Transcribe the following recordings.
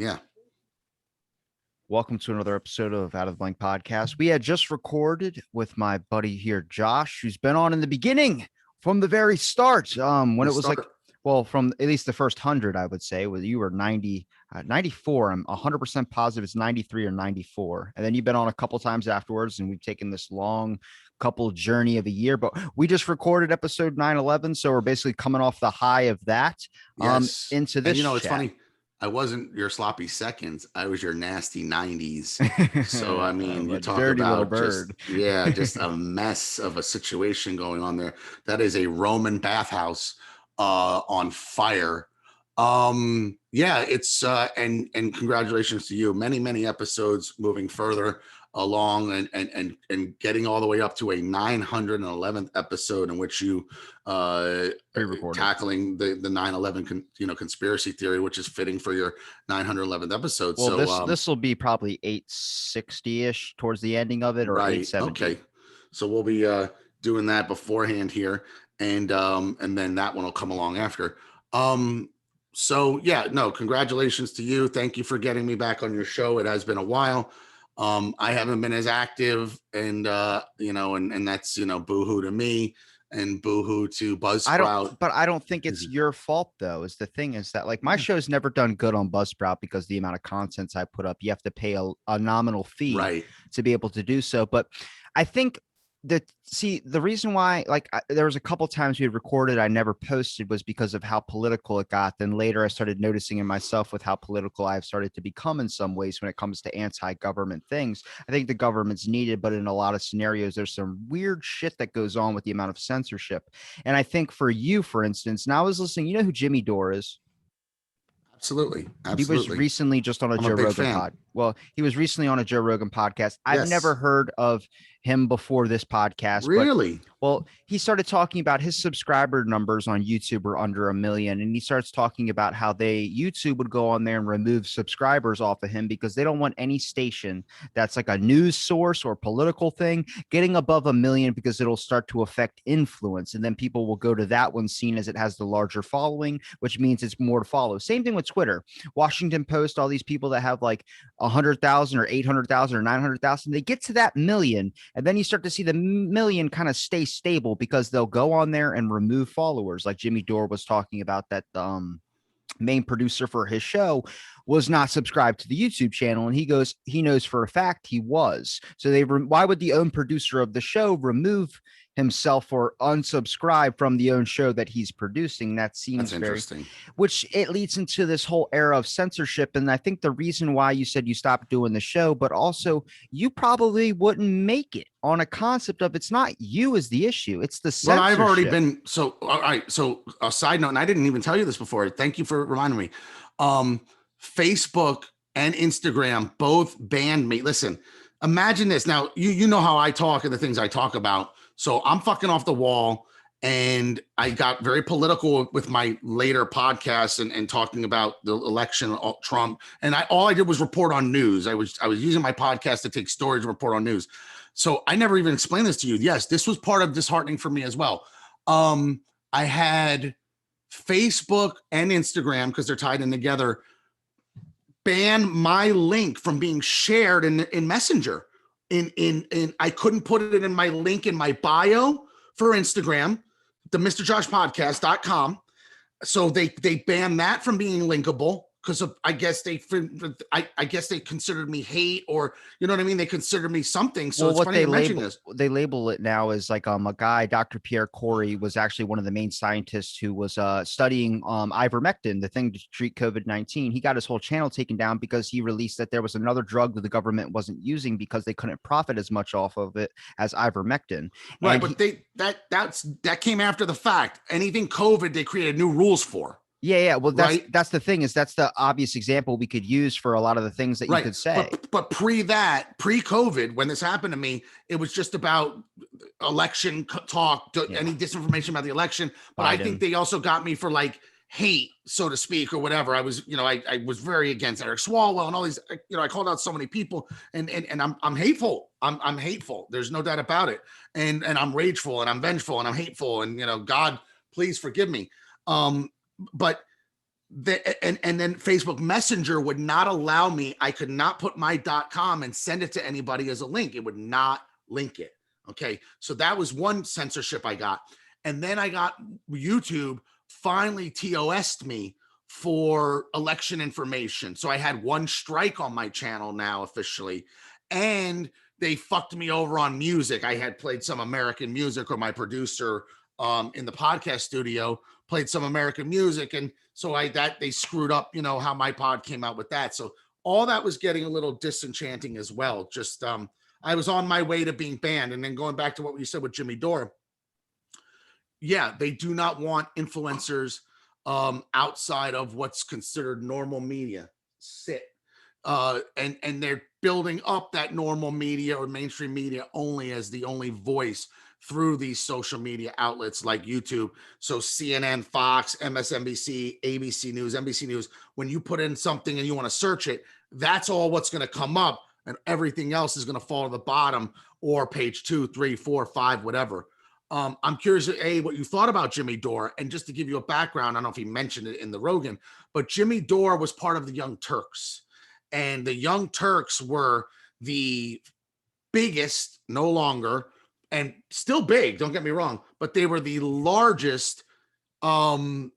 Yeah. Welcome to another episode of Out of the Blank Podcast. We had just recorded with my buddy here, Josh, who's been on in the beginning from the very start. When it was like, well, from at least the first 100, I would say, where you were 94. I'm 100% positive it's 93 or 94. And then you've been on a couple times afterwards, and we've taken this long couple journey of a year, but we just recorded episode 911. So we're basically coming off the high of that Yes. into this. And it's funny. I wasn't your sloppy seconds. I was your nasty 90s. So, I mean, you talk dirty little about bird. just a mess of a situation going on there. That is a Roman bathhouse on fire. It's and congratulations to you. Many episodes moving further along and getting all the way up to a 911th episode in which you tackling the 9/11 conspiracy theory, which is fitting for your 911th episode. Well, so this will be probably 860-ish towards the ending of it, or right. 870. Okay, so we'll be doing that beforehand here, and then that one will come along after. Congratulations to you. Thank you for getting me back on your show. It has been a while. I haven't been as active, and that's boohoo to me and boohoo to Buzzsprout. I don't think it's your fault though. Is the thing is that like my show's never done good on Buzzsprout because the amount of contents I put up, you have to pay a nominal fee to be able to do so. But I think the reason why, there was a couple times we had recorded, I never posted, was because of how political it got. Then later I started noticing in myself with how political I've started to become in some ways when it comes to anti-government things. I think the government's needed, but in a lot of scenarios, there's some weird shit that goes on with the amount of censorship. And I think for you, for instance, now I was listening, you know who Jimmy Dore is? Absolutely. He was recently just on a Joe Rogan podcast. Well, he was recently on a Joe Rogan podcast. I've never heard of him before this podcast. Really? Well, he started talking about his subscriber numbers on YouTube are under 1 million. And he starts talking about how YouTube would go on there and remove subscribers off of him because they don't want any station that's like a news source or political thing getting above 1 million because it'll start to affect influence. And then people will go to that one seen as it has the larger following, which means it's more to follow. Same thing with Twitter. Washington Post, all these people that have like 100,000 or 800,000 or 900,000, they get to that million. And then you start to see the million kind of stay stable because they'll go on there and remove followers. Like Jimmy Dore was talking about that main producer for his show was not subscribed to the YouTube channel. And he knows for a fact he was. So why would the own producer of the show remove himself or unsubscribe from the own show that he's producing? That seems very interesting, which it leads into this whole era of censorship. And I think the reason why you said you stopped doing the show, but also you probably wouldn't make it on a concept of it's not you as the issue, it's the censorship. Well, I've already been all right. So a side note, and I didn't even tell you this before. Thank you for reminding me. Facebook and Instagram both banned me. Listen, imagine this. Now, you know how I talk and the things I talk about. So I'm fucking off the wall, and I got very political with my later podcasts and talking about the election, Trump. And all I did was report on news. I was using my podcast to take stories and report on news. So I never even explained this to you. Yes, this was part of disheartening for me as well. I had Facebook and Instagram, because they're tied in together, ban my link from being shared in Messenger. I couldn't put it in my link in my bio for Instagram, the MrJoshPodcast.com. So they banned that from being linkable because of, I guess they considered me hate, or you know what I mean? They considered me something. So it's funny you mention this. They label it now as like a guy, Dr. Pierre Corey, was actually one of the main scientists who was studying ivermectin, the thing to treat COVID-19. He got his whole channel taken down because he released that there was another drug that the government wasn't using because they couldn't profit as much off of it as ivermectin. Right, but that came after the fact. Anything COVID, they created new rules for. Yeah. Well, that's the thing, is that's the obvious example we could use for a lot of the things that you could say. But pre-COVID, when this happened to me, it was just about election talk, any disinformation about the election. But Biden. I think they also got me for like hate, so to speak, or whatever. I was, I was very against Eric Swalwell and all these, I called out so many people, and I'm hateful. I'm hateful. There's no doubt about it. And I'm rageful, and I'm vengeful, and I'm hateful. And, God, please forgive me. But and then Facebook Messenger would not allow me. I could not put my .com and send it to anybody as a link. It would not link it. Okay, so that was one censorship I got, and then I got YouTube finally TOS'd me for election information. So I had one strike on my channel now officially, and they fucked me over on music. I had played some American music, or my producer in the podcast studio played some American music, and so they screwed up, how my pod came out with that. So all that was getting a little disenchanting as well. Just I was on my way to being banned. And then going back to what you said with Jimmy Dore, yeah, they do not want influencers outside of what's considered normal media. And they're building up that normal media or mainstream media only as the only voice through these social media outlets like YouTube. So CNN, Fox, MSNBC, ABC News, NBC News, when you put in something and you want to search it, that's all what's going to come up, and everything else is going to fall to the bottom, or page 2, 3, 4, 5, whatever. I'm curious, what you thought about Jimmy Dore. And just to give you a background, I don't know if he mentioned it in the Rogan, but Jimmy Dore was part of the Young Turks. And the Young Turks were the biggest, no longer, and still big, don't get me wrong, but they were the largest non-mainstream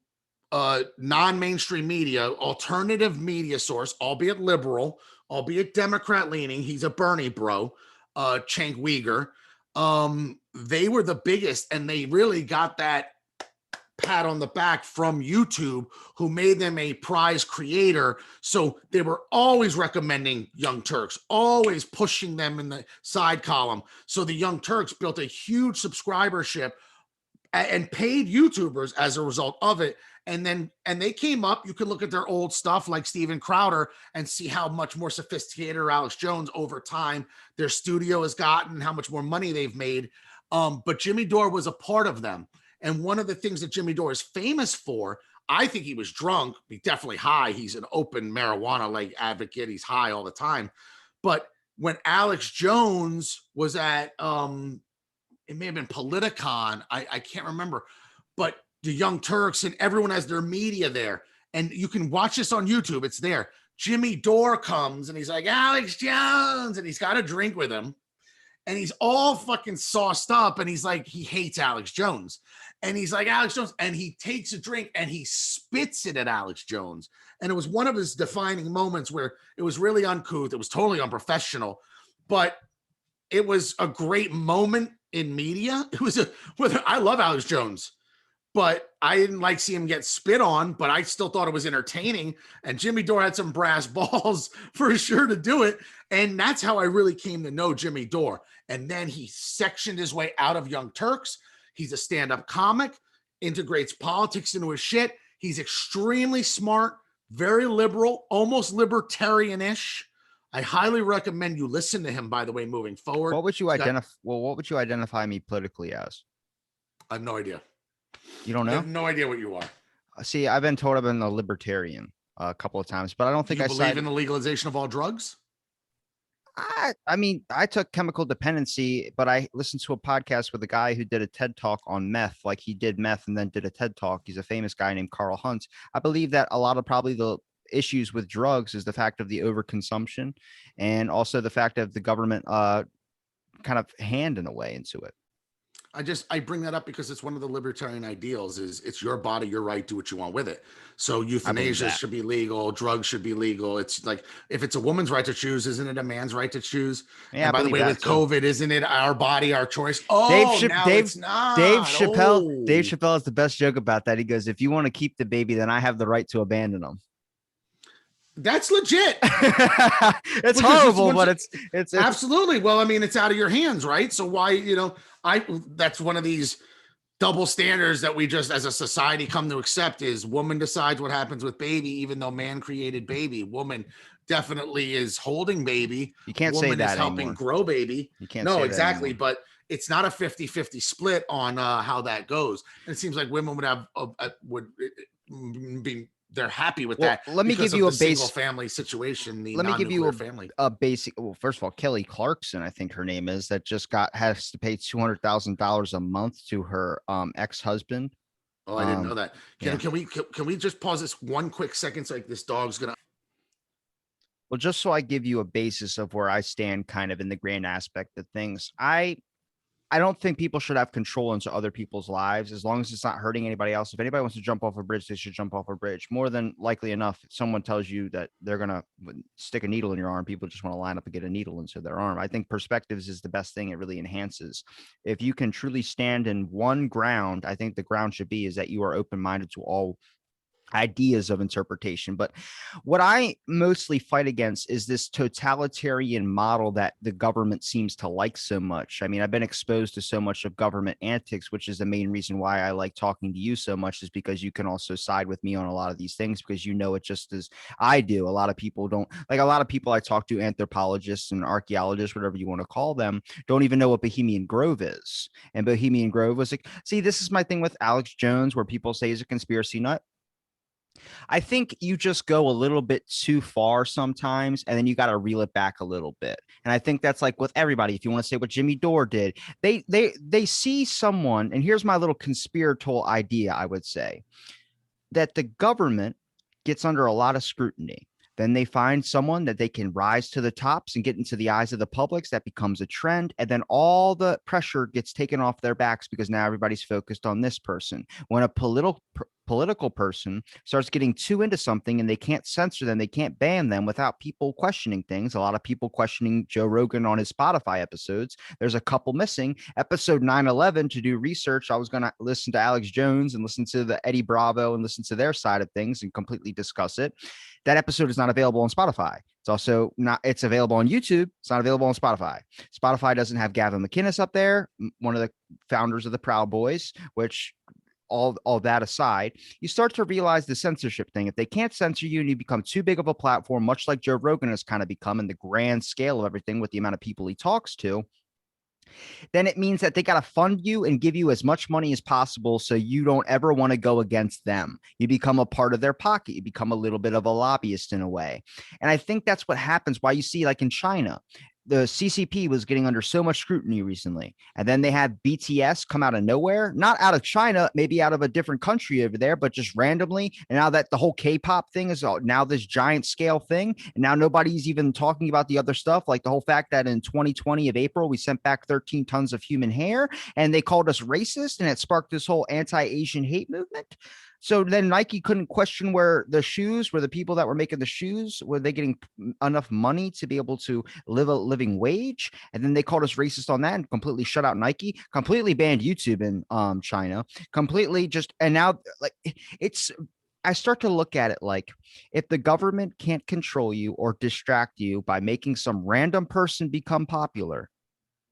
media, alternative media source, albeit liberal, albeit Democrat leaning. He's a Bernie bro, Cenk Uygur. They were the biggest, and they really got that pat on the back from YouTube, who made them a prize creator. So they were always recommending Young Turks, always pushing them in the side column. So the Young Turks built a huge subscribership and paid YouTubers as a result of it. And they came up. You can look at their old stuff like Steven Crowder and see how much more sophisticated, or Alex Jones, over time their studio has gotten, how much more money they've made. But Jimmy Dore was a part of them. And one of the things that Jimmy Dore is famous for, I think he was drunk, he's definitely high. He's an open marijuana advocate. He's high all the time. But when Alex Jones was at, it may have been Politicon, I can't remember, but the Young Turks and everyone has their media there. And you can watch this on YouTube. It's there. Jimmy Dore comes and he's like, Alex Jones, and he's got a drink with him. And he's all fucking sauced up, and he's like, he hates Alex Jones. And he's like, Alex Jones, and he takes a drink and he spits it at Alex Jones. And it was one of his defining moments where it was really uncouth. It was totally unprofessional, but it was a great moment in media. I love Alex Jones, but I didn't like seeing him get spit on, but I still thought it was entertaining. And Jimmy Dore had some brass balls for sure to do it. And that's how I really came to know Jimmy Dore. And then he sectioned his way out of Young Turks. He's a stand-up comic, integrates politics into his shit. He's extremely smart, very liberal, almost libertarian-ish. I highly recommend you listen to him, by the way, moving forward. What would you identify me politically as? I have no idea. You don't know? I have no idea what you are. See, I've been told I've been a libertarian a couple of times, but I don't think I believe in the legalization of all drugs. I mean, I took chemical dependency, but I listened to a podcast with a guy who did a TED talk on meth. Like, he did meth and then did a TED talk. He's a famous guy named Carl Hunt. I believe that a lot of probably the issues with drugs is the fact of the overconsumption, and also the fact of the government kind of hand in a way into it. I bring that up because it's one of the libertarian ideals is it's your body, your right, do what you want with it. So euthanasia should be legal. Drugs should be legal. It's like, if it's a woman's right to choose, isn't it a man's right to choose? Yeah. And by the way, with COVID, isn't it our body, our choice? Oh, it's not. Dave Chappelle has the best joke about that. He goes, if you want to keep the baby, then I have the right to abandon them. That's legit. It's horrible, but it's absolutely. Well, I mean, it's out of your hands, right? So why, that's one of these double standards that we just as a society come to accept is woman decides what happens with baby, even though man created baby. Woman definitely is holding baby. You can't woman say that is helping anymore. Grow baby. You can't no, say exactly. That but it's not a 50-50 split on how that goes. And it seems like women would have be they're happy with that. Let me give you a single family situation. Let me give you family. A basic. Well, first of all, Kelly Clarkson, I think her name is, that just has to pay $200,000 a month to her ex-husband Oh, I didn't know Um, that. yeah. Can we just pause this one quick second? So like this dog's gonna. Well, just so I give you a basis of where I stand kind of in the grand aspect of things, I don't think people should have control into other people's lives as long as it's not hurting anybody else. If anybody wants to jump off a bridge, they should jump off a bridge. More than likely enough, if someone tells you that they're going to stick a needle in your arm, people just want to line up and get a needle into their arm. I think perspectives is the best thing. It really enhances. If you can truly stand in one ground, I think the ground should be is that you are open minded to all ideas of interpretation. But what I mostly fight against is this totalitarian model that the government seems to like so much. I mean, I've been exposed to so much of government antics, which is the main reason why I like talking to you so much, is because you can also side with me on a lot of these things because you know it just as I do. A lot of people don't, like, a lot of people I talk to, anthropologists and archaeologists, whatever you want to call them, don't even know what Bohemian Grove is. And Bohemian Grove was like, see, this is my thing with Alex Jones, where people say he's a conspiracy nut. I think you just go a little bit too far sometimes, and then you got to reel it back a little bit. And I think that's like with everybody. If you want to say what Jimmy Dore did, they see someone, and here's my little conspiratorial idea. I would say that the government gets under a lot of scrutiny. Then they find someone that they can rise to the tops and get into the eyes of the publics. That becomes a trend. And then all the pressure gets taken off their backs because now everybody's focused on this person. When a political person starts getting too into something and they can't censor them, they can't ban them without people questioning things. A lot of people questioning Joe Rogan on his Spotify episodes. There's a couple missing. Episode 911, to do research, I was going to listen to Alex Jones and listen to the Eddie Bravo and listen to their side of things and completely discuss it. That episode is not available on Spotify. It's also not, it's available on YouTube. It's not available on Spotify. Spotify doesn't have Gavin McInnes up there, one of the founders of the Proud Boys, which all that aside, you start to realize the censorship thing. If they can't censor you and you become too big of a platform, much like Joe Rogan has kind of become in the grand scale of everything with the amount of people he talks to, then it means that they got to fund you and give you as much money as possible so you don't ever want to go against them. You become a part of their pocket. You become a little bit of a lobbyist in a way. And I think that's what happens. Why you see, like in China, the CCP was getting under so much scrutiny recently. And then they had BTS come out of nowhere, not out of China, maybe out of a different country over there, but just randomly. And now that the whole K-pop thing is now this giant scale thing. And now nobody's even talking about the other stuff, like the whole fact that in 2020 of April, we sent back 13 tons of human hair and they called us racist, and it sparked this whole anti-Asian hate movement. So then Nike couldn't question where the people that were making the shoes, were they getting enough money to be able to live a living wage? And then they called us racist on that and completely shut out Nike, completely banned YouTube in China, completely just, and now like it's, I start to look at it like, if the government can't control you or distract you by making some random person become popular,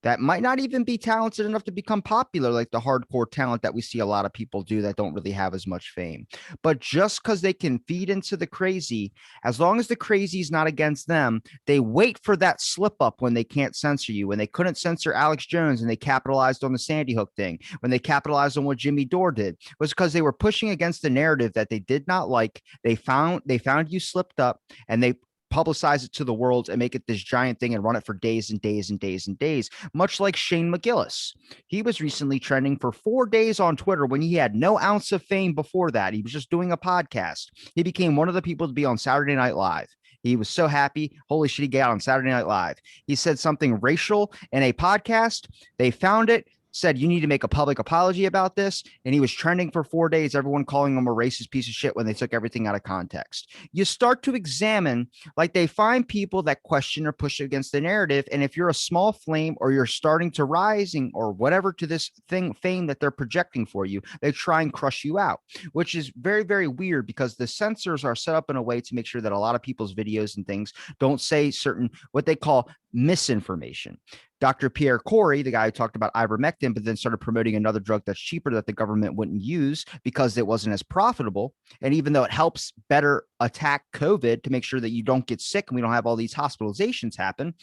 that might not even be talented enough to become popular, like the hardcore talent that we see a lot of people do that don't really have as much fame. But just because they can feed into the crazy, as long as the crazy is not against them, they wait for that slip up when they can't censor you. When they couldn't censor Alex Jones and they capitalized on the Sandy Hook thing, when they capitalized on what Jimmy Dore did, was because they were pushing against the narrative that they did not like. They found you slipped up, and they publicize it to the world and make it this giant thing and run it for days and days and days and days, much like Shane McGillis. He was recently trending for 4 days on Twitter when he had no ounce of fame before that. He was just doing a podcast. He became one of the people to be on Saturday Night Live. He was so happy. Holy shit, he got on Saturday Night Live. He said something racial in a podcast. They found it, said, you need to make a public apology about this. And he was trending for 4 days, everyone calling him a racist piece of shit when they took everything out of context. You start to examine, like, they find people that question or push against the narrative. And if you're a small flame or you're starting to rising or whatever to this thing, fame that they're projecting for you, they try and crush you out, which is very, very weird because the censors are set up in a way to make sure that a lot of people's videos and things don't say certain, what they call misinformation. Dr. Pierre Corey, the guy who talked about ivermectin, but then started promoting another drug that's cheaper that the government wouldn't use because it wasn't as profitable. And even though it helps better attack COVID to make sure that you don't get sick and we don't have all these hospitalizations happen,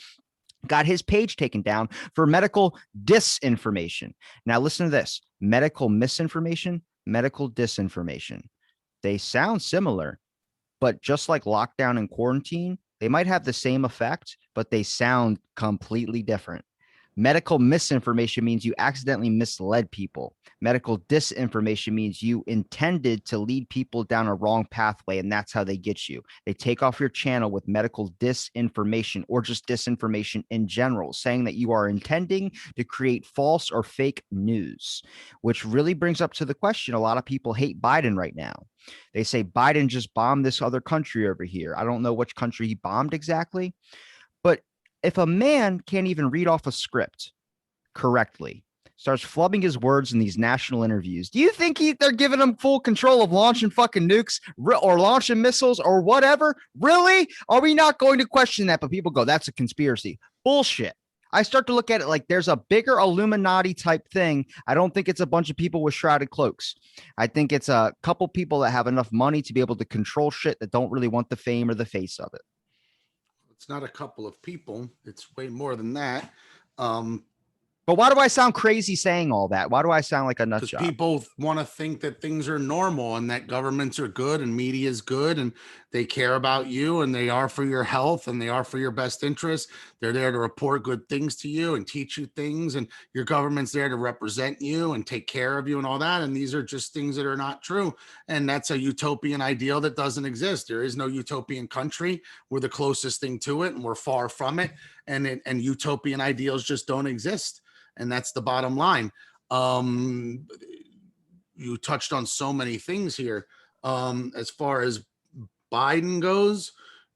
got his page taken down for medical disinformation. Now, listen to this: medical misinformation, medical disinformation. They sound similar, but just like lockdown and quarantine, they might have the same effect, but they sound completely different. Medical misinformation means you accidentally misled people. Medical disinformation means you intended to lead people down a wrong pathway, and that's how they get you. They take off your channel with medical disinformation or just disinformation in general, saying that you are intending to create false or fake news, which really brings up to the question. A lot of people hate Biden right now. They say Biden just bombed this other country over here. I don't know which country he bombed exactly, but if a man can't even read off a script correctly, starts flubbing his words in these national interviews, do you think they're giving him full control of launching fucking nukes or launching missiles or whatever? Really? Are we not going to question that? But people go, that's a conspiracy. Bullshit. I start to look at it like there's a bigger Illuminati type thing. I don't think it's a bunch of people with shrouded cloaks. I think it's a couple people that have enough money to be able to control shit that don't really want the fame or the face of it. It's not a couple of people. It's way more than that. But why do I sound crazy saying all that? Why do I sound like a nut Because job? people want to think that things are normal and that governments are good and media is good and they care about you and they are for your health and they are for your best interest. They're there to report good things to you and teach you things, and your government's there to represent you and take care of you and all that. And these are just things that are not true. And that's a utopian ideal that doesn't exist. There is no utopian country. We're the closest thing to it and we're far from it. And utopian ideals just don't exist. And that's the bottom line. You touched on so many things here. As far as Biden goes,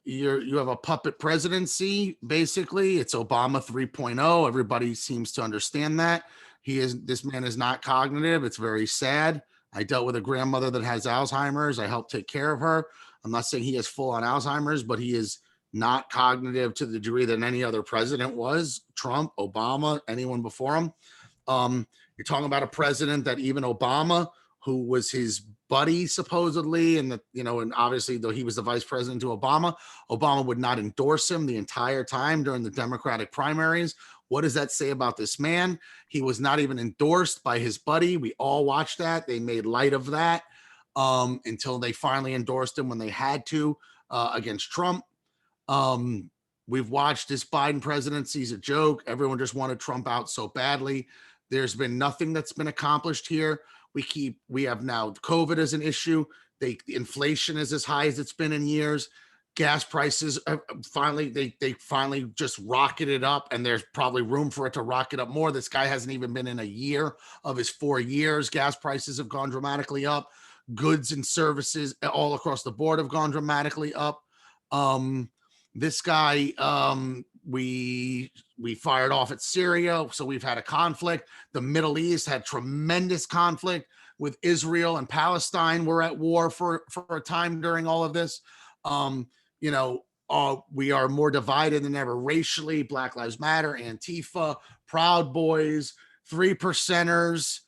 you have a puppet presidency. Basically, it's Obama 3.0. Everybody seems to understand that. This man is not cognitive. It's very sad. I dealt with a grandmother that has Alzheimer's. I helped take care of her. I'm not saying he has full on Alzheimer's, but he is not cognitive to the degree that any other president was. Trump, Obama, anyone before him. You're talking about a president that even Obama, who was his buddy supposedly, and and obviously though he was the vice president to Obama would not endorse him the entire time during the Democratic primaries. What does that say about this man? He was not even endorsed by his buddy. We all watched that. They made light of that until they finally endorsed him when they had to against Trump. We've watched this Biden presidency is a joke. Everyone just wanted Trump out so badly. There's been nothing that's been accomplished here. We have now COVID as an issue. Inflation is as high as it's been in years. Gas prices they finally just rocketed up, and there's probably room for it to rocket up more. This guy hasn't even been in a year of his 4 years. Gas prices have gone dramatically up. Goods and services all across the board have gone dramatically up. This guy, we fired off at Syria, so we've had a conflict. The Middle East had tremendous conflict with Israel and Palestine. We're at war for a time during all of this. We are more divided than ever racially. Black Lives Matter, Antifa, Proud Boys, 3%ers,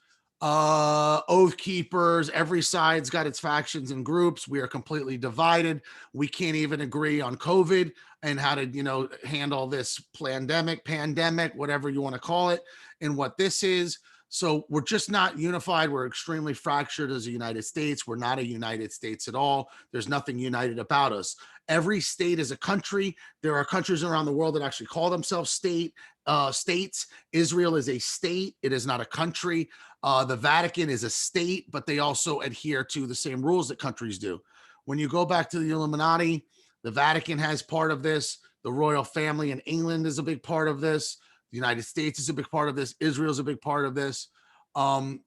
Oath Keepers. Every side's got its factions and groups. We are completely divided. We can't even agree on COVID and how to, handle this pandemic, whatever you want to call it, and what this is. So we're just not unified. We're extremely fractured as a United States. We're not a United States at all. There's nothing united about us. Every state is a country. There are countries around the world that actually call themselves states. Israel is a state. It is not a country. The Vatican is a state, but they also adhere to the same rules that countries do. When you go back to the Illuminati, the Vatican has part of this. The royal family in England is a big part of this. The United States is a big part of this. Israel is a big part of this.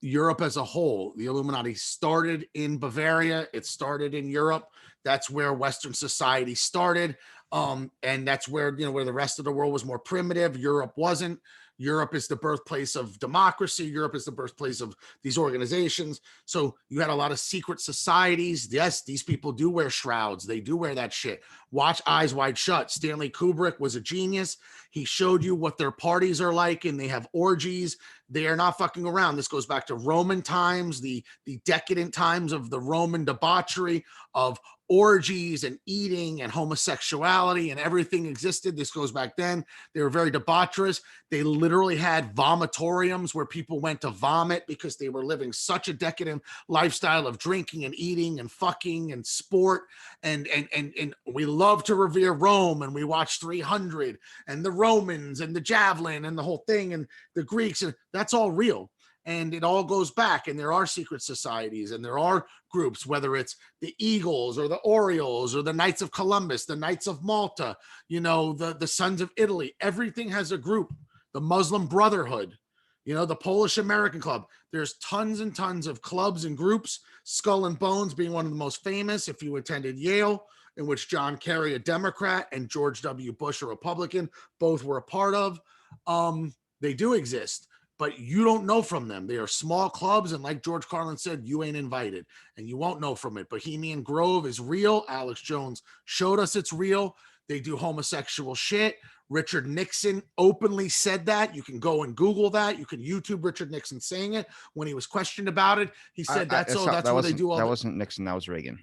Europe as a whole, the Illuminati started in Bavaria. It started in Europe. That's where Western society started. And that's where, where the rest of the world was more primitive. Europe wasn't. Europe is the birthplace of democracy. Europe is the birthplace of these organizations. So you had a lot of secret societies. Yes, these people do wear shrouds. They do wear that shit. Watch Eyes Wide Shut. Stanley Kubrick was a genius. He showed you what their parties are like, and they have orgies. They are not fucking around. This goes back to Roman times, the decadent times of the Roman debauchery of orgies and eating and homosexuality, and everything existed. This goes back then. They were very debaucherous. They literally literally had vomitoriums where people went to vomit because they were living such a decadent lifestyle of drinking and eating and fucking and sport. And we love to revere Rome, and we watch 300 and the Romans and the javelin and the whole thing and the Greeks, and that's all real. And it all goes back, and there are secret societies, and there are groups, whether it's the Eagles or the Orioles or the Knights of Columbus, the Knights of Malta, you know, the Sons of Italy. Everything has a group. The Muslim Brotherhood, you know, the Polish American Club. There's tons and tons of clubs and groups, Skull and Bones being one of the most famous, if you attended Yale, in which John Kerry, a Democrat, and George W. Bush, a Republican, both were a part of. They do exist, but you don't know from them. They are small clubs, and like George Carlin said, you ain't invited, and you won't know from it. Bohemian Grove is real. Alex Jones showed us it's real. They do homosexual shit. Richard Nixon openly said that. You can go and Google that. You can YouTube Richard Nixon saying it when he was questioned about it. He said that's where they do all that. Wasn't Nixon, that was Reagan.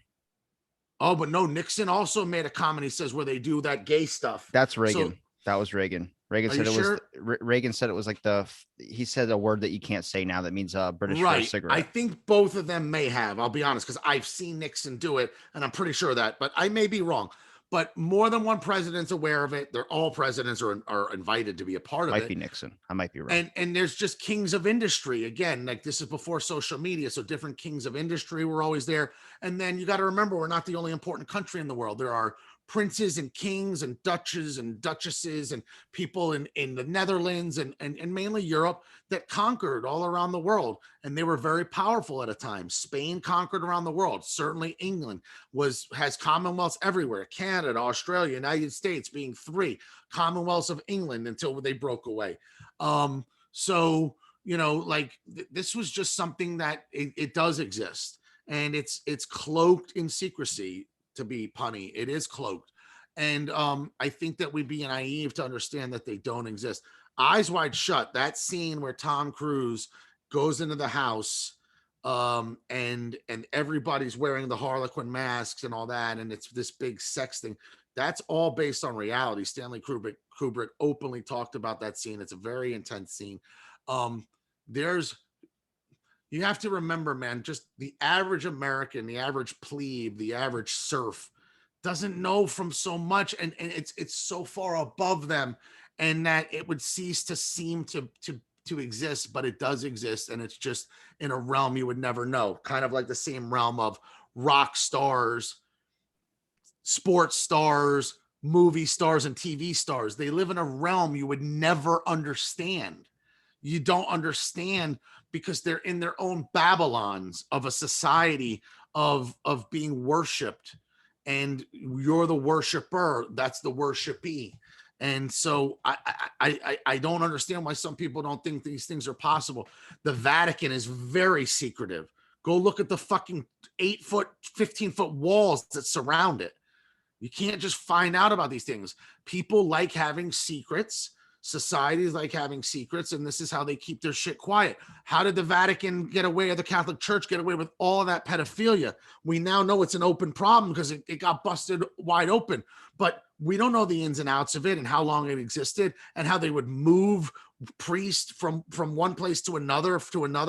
Oh, but no, Nixon also made a comment. He says where they do that gay stuff. That's Reagan. So, that was Reagan. Reagan said it sure? was. Reagan said it was like he said a word that you can't say now that means British for a cigarette. I think both of them may have. I'll be honest, because I've seen Nixon do it, and I'm pretty sure of that, but I may be wrong. But more than one president's aware of it. They're all presidents are invited to be a part of it. Might be Nixon. I might be wrong. And there's just kings of industry. Again, like this is before social media. So different kings of industry were always there. And then you got to remember, we're not the only important country in the world. There are princes and kings and duchesses and duchesses and people in the Netherlands and mainly Europe that conquered all around the world. And they were very powerful at a time. Spain conquered around the world. Certainly England has commonwealths everywhere. Canada, Australia, United States being three commonwealths of England until they broke away. So, you know, like this was just something that it does exist, and it's cloaked in secrecy. To be punny, it is cloaked. And I think that we'd be naive to understand that they don't exist. Eyes Wide Shut, that scene where Tom Cruise goes into the house and everybody's wearing the Harlequin masks and all that, and it's this big sex thing. That's all based on reality. Stanley Kubrick openly talked about that scene. It's a very intense scene. You have to remember, man, just the average American, the average plebe, the average serf doesn't know from so much, and it's so far above them, and that it would cease to seem to exist, but it does exist, and it's just in a realm you would never know. Kind of like the same realm of rock stars, sports stars, movie stars, and TV stars. They live in a realm you would never understand. You don't understand because they're in their own Babylons of a society of being worshipped, and you're the worshiper. That's the worshipee. And so I don't understand why some people don't think these things are possible. The Vatican is very secretive. Go look at the fucking 8-foot, 15-foot walls that surround it. You can't just find out about these things. People like having secrets. Societies like having secrets, and this is how they keep their shit quiet. How did the Vatican get away, or the Catholic Church get away with all of that pedophilia? We now know it's an open problem because it got busted wide open, but we don't know the ins and outs of it and how long it existed and how they would move priests from one place to another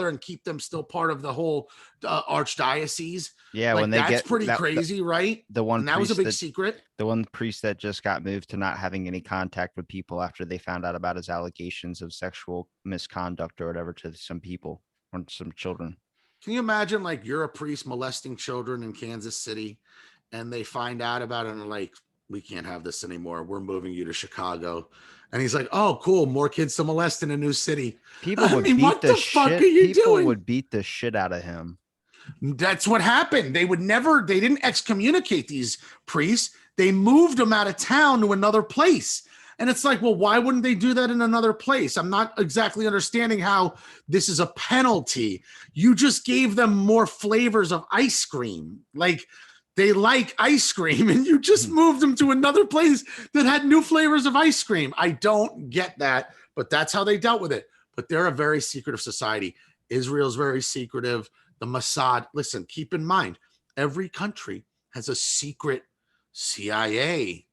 and keep them still part of the whole archdiocese. Yeah, like, when they that's pretty crazy, right? The one and that was a big secret. The one priest that just got moved to not having any contact with people after they found out about his allegations of sexual misconduct or whatever to some people or some children. Can you imagine, like, you're a priest molesting children in Kansas City, and they find out about it and are like, we can't have this anymore. We're moving you to Chicago. And he's like, oh, cool. More kids to molest in a new city. People would beat the shit. People would beat the shit out of him. That's what happened. They didn't excommunicate these priests. They moved them out of town to another place. And it's like, well, why wouldn't they do that in another place? I'm not exactly understanding how this is a penalty. You just gave them more flavors of ice cream. Like, they like ice cream, and you just moved them to another place that had new flavors of ice cream. I don't get that, but that's how they dealt with it. But they're a very secretive society. Israel's very secretive. The Mossad, listen, keep in mind, every country has a secret CIA.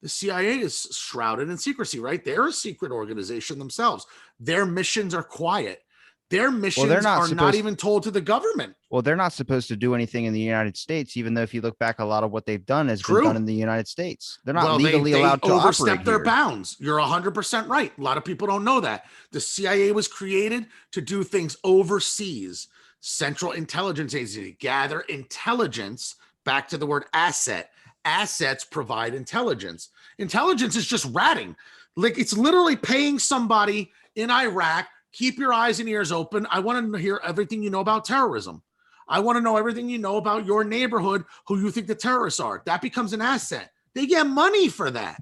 The CIA is shrouded in secrecy, right? They're a secret organization themselves. Their missions are quiet. Their Well, they're missions not are not supposed. even told to the government. Well, they're not supposed to do anything in the United States, even though if you look back, a lot of what they've done has been done True. in the United States. They're not Well, legally they allowed to operate overstep their here. bounds. You're 100% right. A lot of people don't know that. The CIA was created to do things overseas. Central Intelligence Agency, gather intelligence, back to the word asset. Assets provide intelligence. Intelligence is just ratting. Like, it's literally paying somebody in Iraq, keep your eyes and ears open. I want to hear everything you know about terrorism. I want to know everything you know about your neighborhood, who you think the terrorists are. That becomes an asset. They get money for that.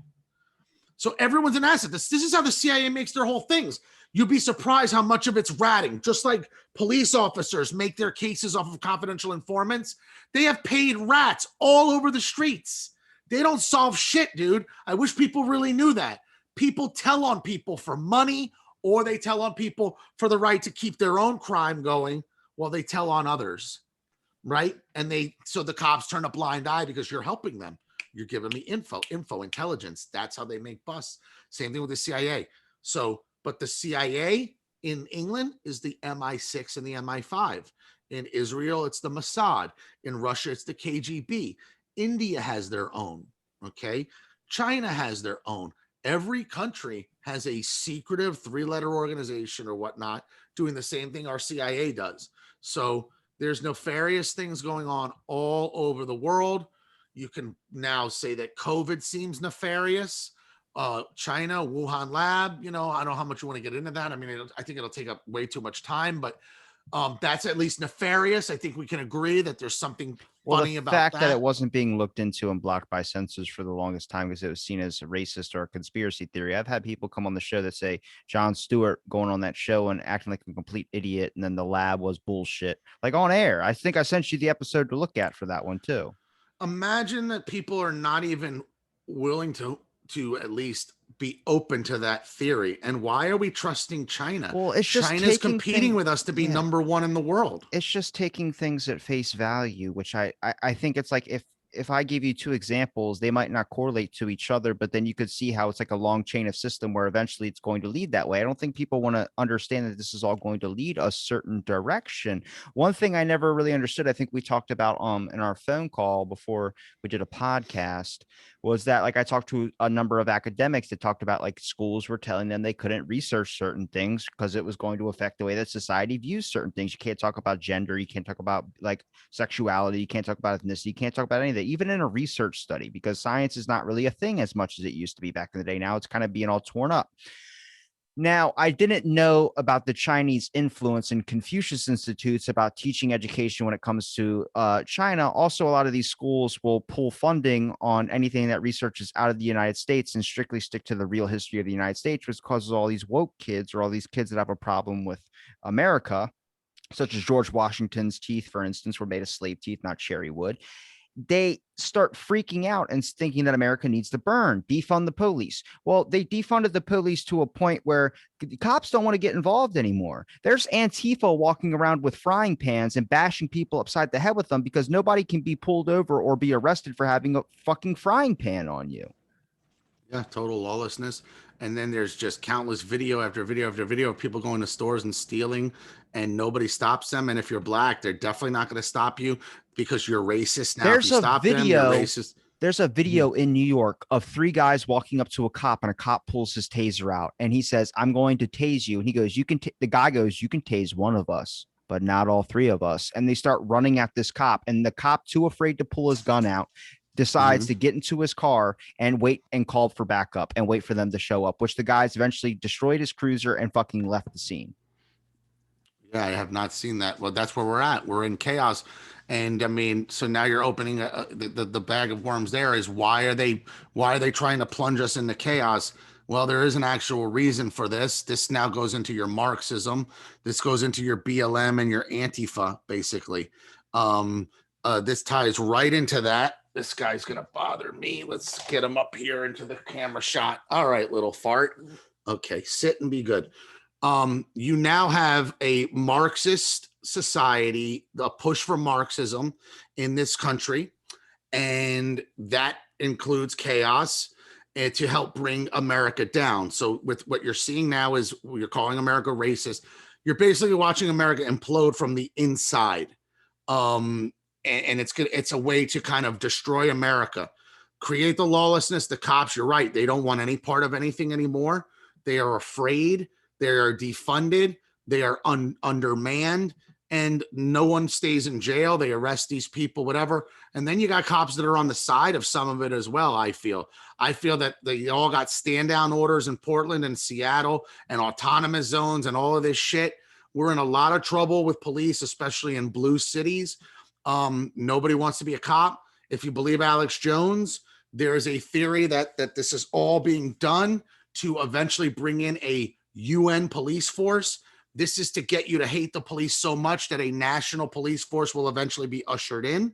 So everyone's an asset. This is how the CIA makes their whole things. You'd be surprised how much of it's ratting. Just like police officers make their cases off of confidential informants, they have paid rats all over the streets. They don't solve shit, dude. I wish people really knew that. People tell on people for money, or they tell on people for the right to keep their own crime going while they tell on others, right? And so the cops turn a blind eye because you're helping them. You're giving me info, intelligence. That's how they make busts. Same thing with the CIA. So, but the CIA in England is the MI6 and the MI5. In Israel, it's the Mossad. In Russia, it's the KGB. India has their own. Okay. China has their own. Every country has a secretive 3-letter organization or whatnot doing the same thing our CIA does. So there's nefarious things going on all over the world. You can now say that COVID seems nefarious. China, Wuhan lab, I don't know how much you want to get into that. I mean, I think it'll take up way too much time, but that's at least nefarious. I think we can agree that there's something funny about fact that. that it wasn't being looked into and blocked by censors for the longest time because it was seen as a racist or a conspiracy theory. I've had people come on the show that say Jon Stewart going on that show and acting like a complete idiot, and then the lab was bullshit, like on air. I think I sent you the episode to look at for that one too. Imagine that people are not even willing to at least be open to that theory. And why are we trusting China? Well, it's just China's competing with us to be number one in the world. It's just taking things at face value, which I think it's like if I give you two examples, they might not correlate to each other, but then you could see how it's like a long chain of system where eventually it's going to lead that way. I don't think people want to understand that this is all going to lead a certain direction. One thing I never really understood, I think we talked about in our phone call before we did a podcast, was that like I talked to a number of academics that talked about like schools were telling them they couldn't research certain things because it was going to affect the way that society views certain things. You can't talk about gender, you can't talk about like sexuality, you can't talk about ethnicity, you can't talk about anything, even in a research study, because science is not really a thing as much as it used to be back in the day. Now it's kind of being all torn up. Now, I didn't know about the Chinese influence in Confucius Institutes about teaching education when it comes to China. Also, a lot of these schools will pull funding on anything that researches out of the United States and strictly stick to the real history of the United States, which causes all these woke kids or all these kids that have a problem with America, such as George Washington's teeth, for instance, were made of slave teeth, not cherry wood. They start freaking out and thinking that America needs to burn, defund the police. Well, they defunded the police to a point where the cops don't want to get involved anymore. There's Antifa walking around with frying pans and bashing people upside the head with them because nobody can be pulled over or be arrested for having a fucking frying pan on you. Yeah, total lawlessness. And then there's just countless video after video after video of people going to stores and stealing, and nobody stops them. And if you're black, they're definitely not going to stop you because you're racist. Now, There's if you stop them, you're racist. There's a video in New York of 3 guys walking up to a cop, and a cop pulls his taser out and he says, "I'm going to tase you." And he goes, the guy goes, "You can tase one of us, but not all 3 of us." And they start running at this cop, and the cop, too afraid to pull his gun out, decides to get into his car and wait and call for backup and wait for them to show up, which the guys eventually destroyed his cruiser and fucking left the scene. Yeah, I have not seen that. Well, that's where we're at. We're in chaos. And I mean, so now you're opening the bag of worms. There is why are they trying to plunge us into chaos? Well, there is an actual reason for this. This now goes into your Marxism. This goes into your BLM and your Antifa, basically. This ties right into that. This guy's gonna bother me. Let's get him up here into the camera shot. All right, little fart. Okay, sit and be good. You now have a Marxist society, a push for Marxism in this country, and that includes chaos. to help bring America down. So with what you're seeing now is you're calling America racist. You're basically watching America implode from the inside. Um, and it's a way to kind of destroy America, create the lawlessness. The cops, you're right, they don't want any part of anything anymore. They are afraid. They are defunded. They are undermanned, and no one stays in jail. They arrest these people, whatever. And then you got cops that are on the side of some of it as well. I feel that they all got stand down orders in Portland and Seattle and autonomous zones and all of this shit. We're in a lot of trouble with police, especially in blue cities. Nobody wants to be a cop. If you believe Alex Jones, there is a theory that this is all being done to eventually bring in a UN police force. This is to get you to hate the police so much that a national police force will eventually be ushered in,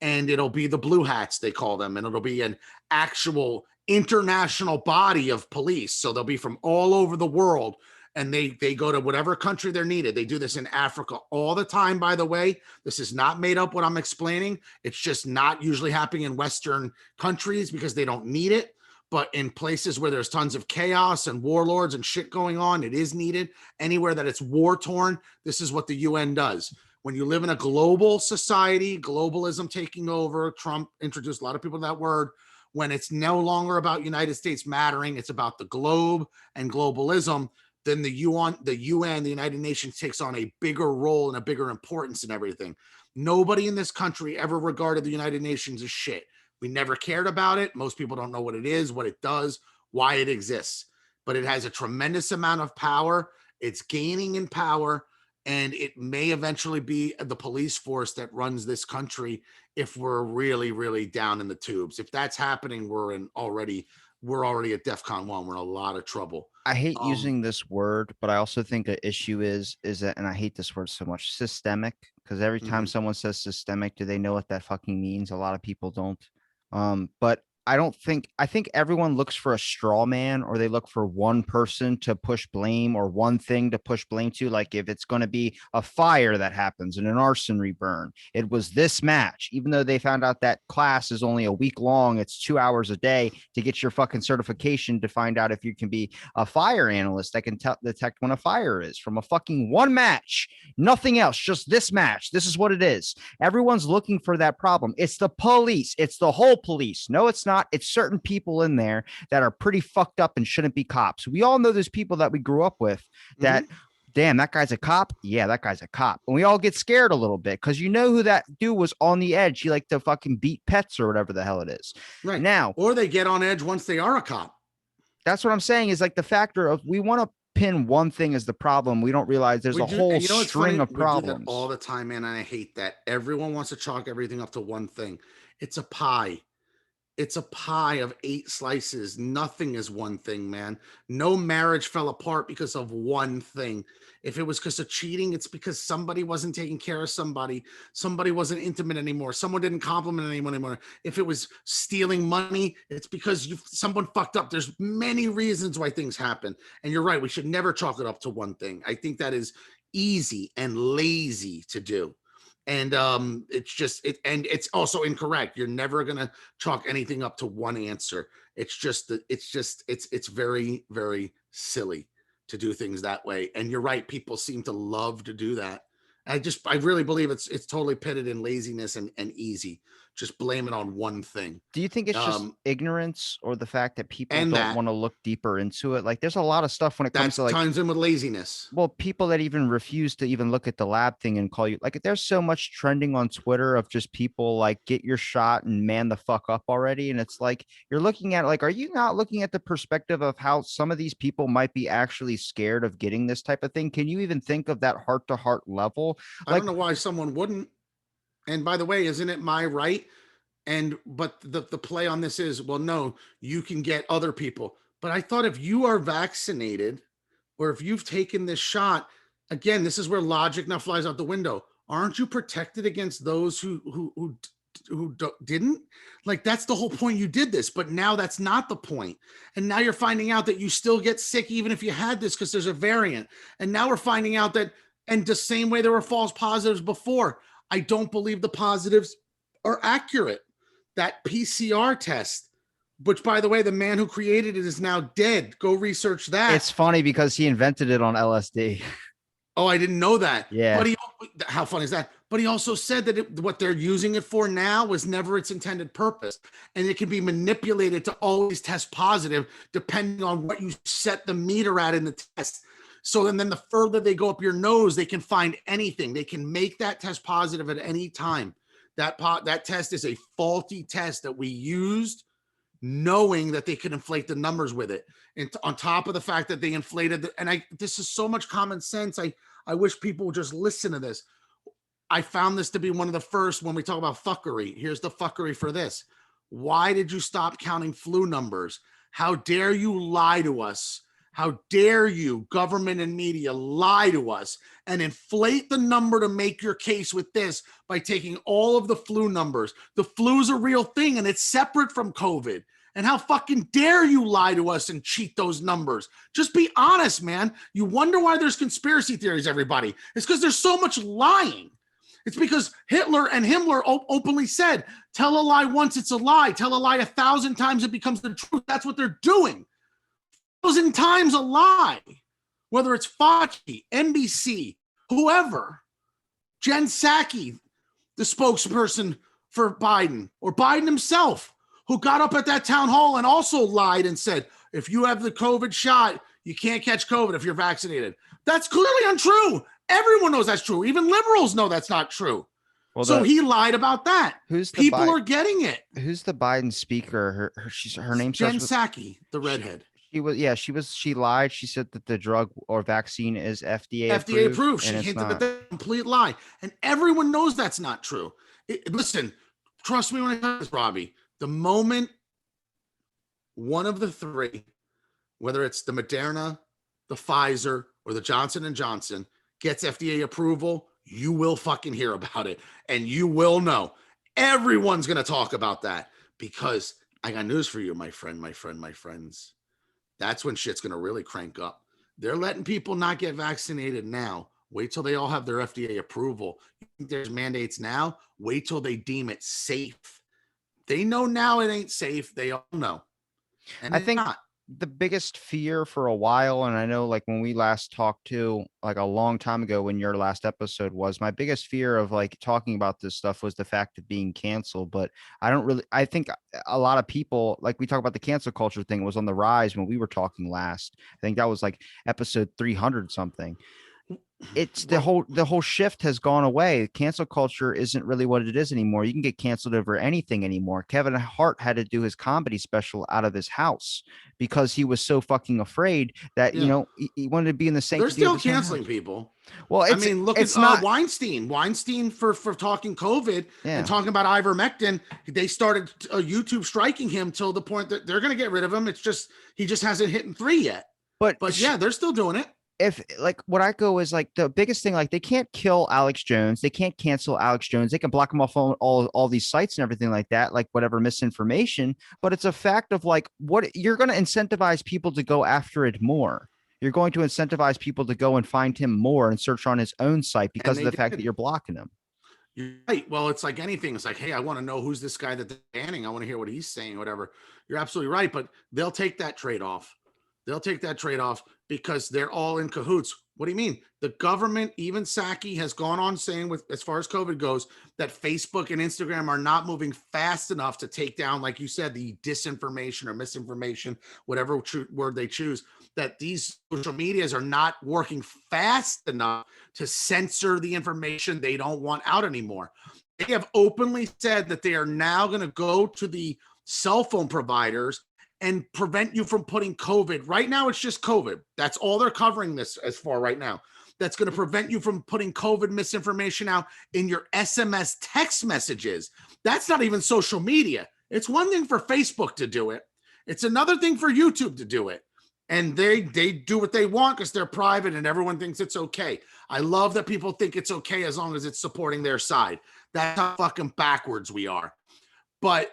and it'll be the blue hats, they call them, and it'll be an actual international body of police. So they'll be from all over the world, and they go to whatever country they're needed. They do this in Africa all the time, by the way. This is not made up what I'm explaining. It's just not usually happening in Western countries because they don't need it. But in places where there's tons of chaos and warlords and shit going on, it is needed. Anywhere that it's war torn, this is what the UN does. When you live in a global society, globalism taking over, Trump introduced a lot of people to that word. When it's no longer about United States mattering, it's about the globe and globalism, then the UN, the United Nations, takes on a bigger role and a bigger importance in everything. Nobody in this country ever regarded the United Nations as shit. We never cared about it. Most people don't know what it is, what it does, why it exists. But it has a tremendous amount of power. It's gaining in power, and it may eventually be the police force that runs this country if we're really, really down in the tubes. If that's happening, we're already at DEFCON 1. We're in a lot of trouble. I hate using this word, but I also think the issue is that, and I hate this word so much, systemic, because every time someone says systemic, do they know what that fucking means? A lot of people don't. But I think everyone looks for a straw man, or they look for one person to push blame or one thing to push blame to. Like if it's going to be a fire that happens and an arsonry burn, it was this match, even though they found out that class is only a week long. It's 2 hours a day to get your fucking certification to find out if you can be a fire analyst that can detect when a fire is from a fucking one match, nothing else, just this match. This is what it is. Everyone's looking for that problem. It's the police. It's the whole police. No, it's not. It's certain people in there that are pretty fucked up and shouldn't be cops. We all know there's people that we grew up with that, damn, that guy's a cop. Yeah, that guy's a cop. And we all get scared a little bit because you know who that dude was on the edge. He liked to fucking beat pets or whatever the hell it is. Right. Now, or they get on edge once they are a cop. That's what I'm saying, is like the factor of we want to pin one thing as the problem. We don't realize there's a whole string of problems. We do that all the time, man. And I hate that. Everyone wants to chalk everything up to one thing. It's a pie. It's a pie of 8 slices. Nothing is one thing, man. No marriage fell apart because of one thing. If it was because of cheating, it's because somebody wasn't taking care of somebody. Somebody wasn't intimate anymore. Someone didn't compliment anyone anymore. If it was stealing money, it's because someone fucked up. There's many reasons why things happen. And you're right. We should never chalk it up to one thing. I think that is easy and lazy to do. And it's just and it's also incorrect. You're never gonna chalk anything up to one answer. It's very, very silly to do things that way. And you're right, people seem to love to do that. I really believe it's totally pitted in laziness and easy. Just blame it on one thing. Do you think it's just ignorance, or the fact that people don't want to look deeper into it? Like there's a lot of stuff when it comes to like times in with laziness. Well, people that even refuse to even look at the lab thing and call you, like there's so much trending on Twitter of just people like, get your shot and man the fuck up already. And it's like, you're looking at like, are you not looking at the perspective of how some of these people might be actually scared of getting this type of thing? Can you even think of that heart to heart level? I don't know why someone wouldn't. And by the way, isn't it my right? But the play on this is, well, no, you can get other people. But I thought if you are vaccinated, or if you've taken this shot, again, this is where logic now flies out the window. Aren't you protected against those who didn't? Like, that's the whole point. You did this, but now that's not the point. And now you're finding out that you still get sick even if you had this because there's a variant. And now we're finding out that, and the same way there were false positives before, I don't believe the positives are accurate. That PCR test which by the way, the man who created it is now dead. Go research that. It's funny because he invented it on LSD. Oh, I didn't know that. Yeah. But how funny is that? But he also said that what they're using it for now was never its intended purpose. And it can be manipulated to always test positive depending on what you set the meter at in the test. So, and then the further they go up your nose, they can find anything. They can make that test positive at any time. That test is a faulty test that we used knowing that they could inflate the numbers with it. And on top of the fact that they inflated this is so much common sense. I wish people would just listen to this. I found this to be one of the first when we talk about fuckery. Here's the fuckery for this. Why did you stop counting flu numbers? How dare you lie to us? How dare you, government and media, lie to us and inflate the number to make your case with this by taking all of the flu numbers. The flu's a real thing and it's separate from COVID. And how fucking dare you lie to us and cheat those numbers? Just be honest, man. You wonder why there's conspiracy theories, everybody. It's because there's so much lying. It's because Hitler and Himmler openly said, tell a lie once, it's a lie. Tell a lie 1,000 times, it becomes the truth. That's what they're doing. 1,000 times a lie. Whether it's Fauci, NBC, whoever. Jen Psaki, the spokesperson for Biden, or Biden himself, who got up at that town hall and also lied and said, if you have the COVID shot, you can't catch COVID if you're vaccinated. That's clearly untrue. Everyone knows that's true. Even liberals know that's not true. Well, so he lied about that. People are getting it. Who's the Biden speaker? Her name Jen Psaki, the redhead. She lied. She said that the drug or vaccine is FDA approved. She hinted that that's a complete lie. And everyone knows that's not true. Listen, trust me when I tell this, Robbie. The moment one of the three, whether it's the Moderna, the Pfizer, or the Johnson & Johnson, gets FDA approval, you will fucking hear about it. And you will know. Everyone's going to talk about that because I got news for you, my friends. That's when shit's going to really crank up. They're letting people not get vaccinated now. Wait till they all have their FDA approval. You think there's mandates now? Wait till they deem it safe. They know now it ain't safe. They all know. And I think the biggest fear for a while, and I know like when we last talked to like a long time ago when your last episode was, my biggest fear of like talking about this stuff was the fact of being canceled. But I think a lot of people, like we talk about the cancel culture thing, was on the rise when we were talking last. I think that was like episode 300 something. It's the whole shift has gone away. Cancel culture isn't really what it is anymore. You can get canceled over anything anymore. Kevin Hart had to do his comedy special out of his house because he was so fucking afraid that, you know, he wanted to be in the same. They're still canceling people. Well, I mean, look at not Weinstein for talking COVID and talking about ivermectin. They started YouTube striking him till the point that they're going to get rid of him. It's just, he just hasn't hit 3 yet. But yeah, they're still doing it. If like what I go is like the biggest thing, like they can't kill Alex Jones. They can't cancel Alex Jones. They can block him off on all these sites and everything like that, like whatever misinformation. But it's a fact of like what you're going to incentivize people to go after it more. You're going to incentivize people to go and find him more and search on his own site because of the fact that you're blocking him. You're right. Well, it's like anything. It's like, hey, I want to know who's this guy that they're banning. I want to hear what he's saying, whatever. You're absolutely right. But they'll take that trade-off. They'll take that trade-off because they're all in cahoots. What do you mean? The government, even Psaki, has gone on saying, with as far as COVID goes, that Facebook and Instagram are not moving fast enough to take down, like you said, the disinformation or misinformation, whatever word they choose, that these social medias are not working fast enough to censor the information they don't want out anymore. They have openly said that they are now going to go to the cell phone providers and prevent you from putting COVID. Right now, it's just COVID. That's all they're covering this as far right now. That's going to prevent you from putting COVID misinformation out in your SMS text messages. That's not even social media. It's one thing for Facebook to do it. It's another thing for YouTube to do it. And they do what they want because they're private and everyone thinks it's okay. I love that people think it's okay as long as it's supporting their side. That's how fucking backwards we are. But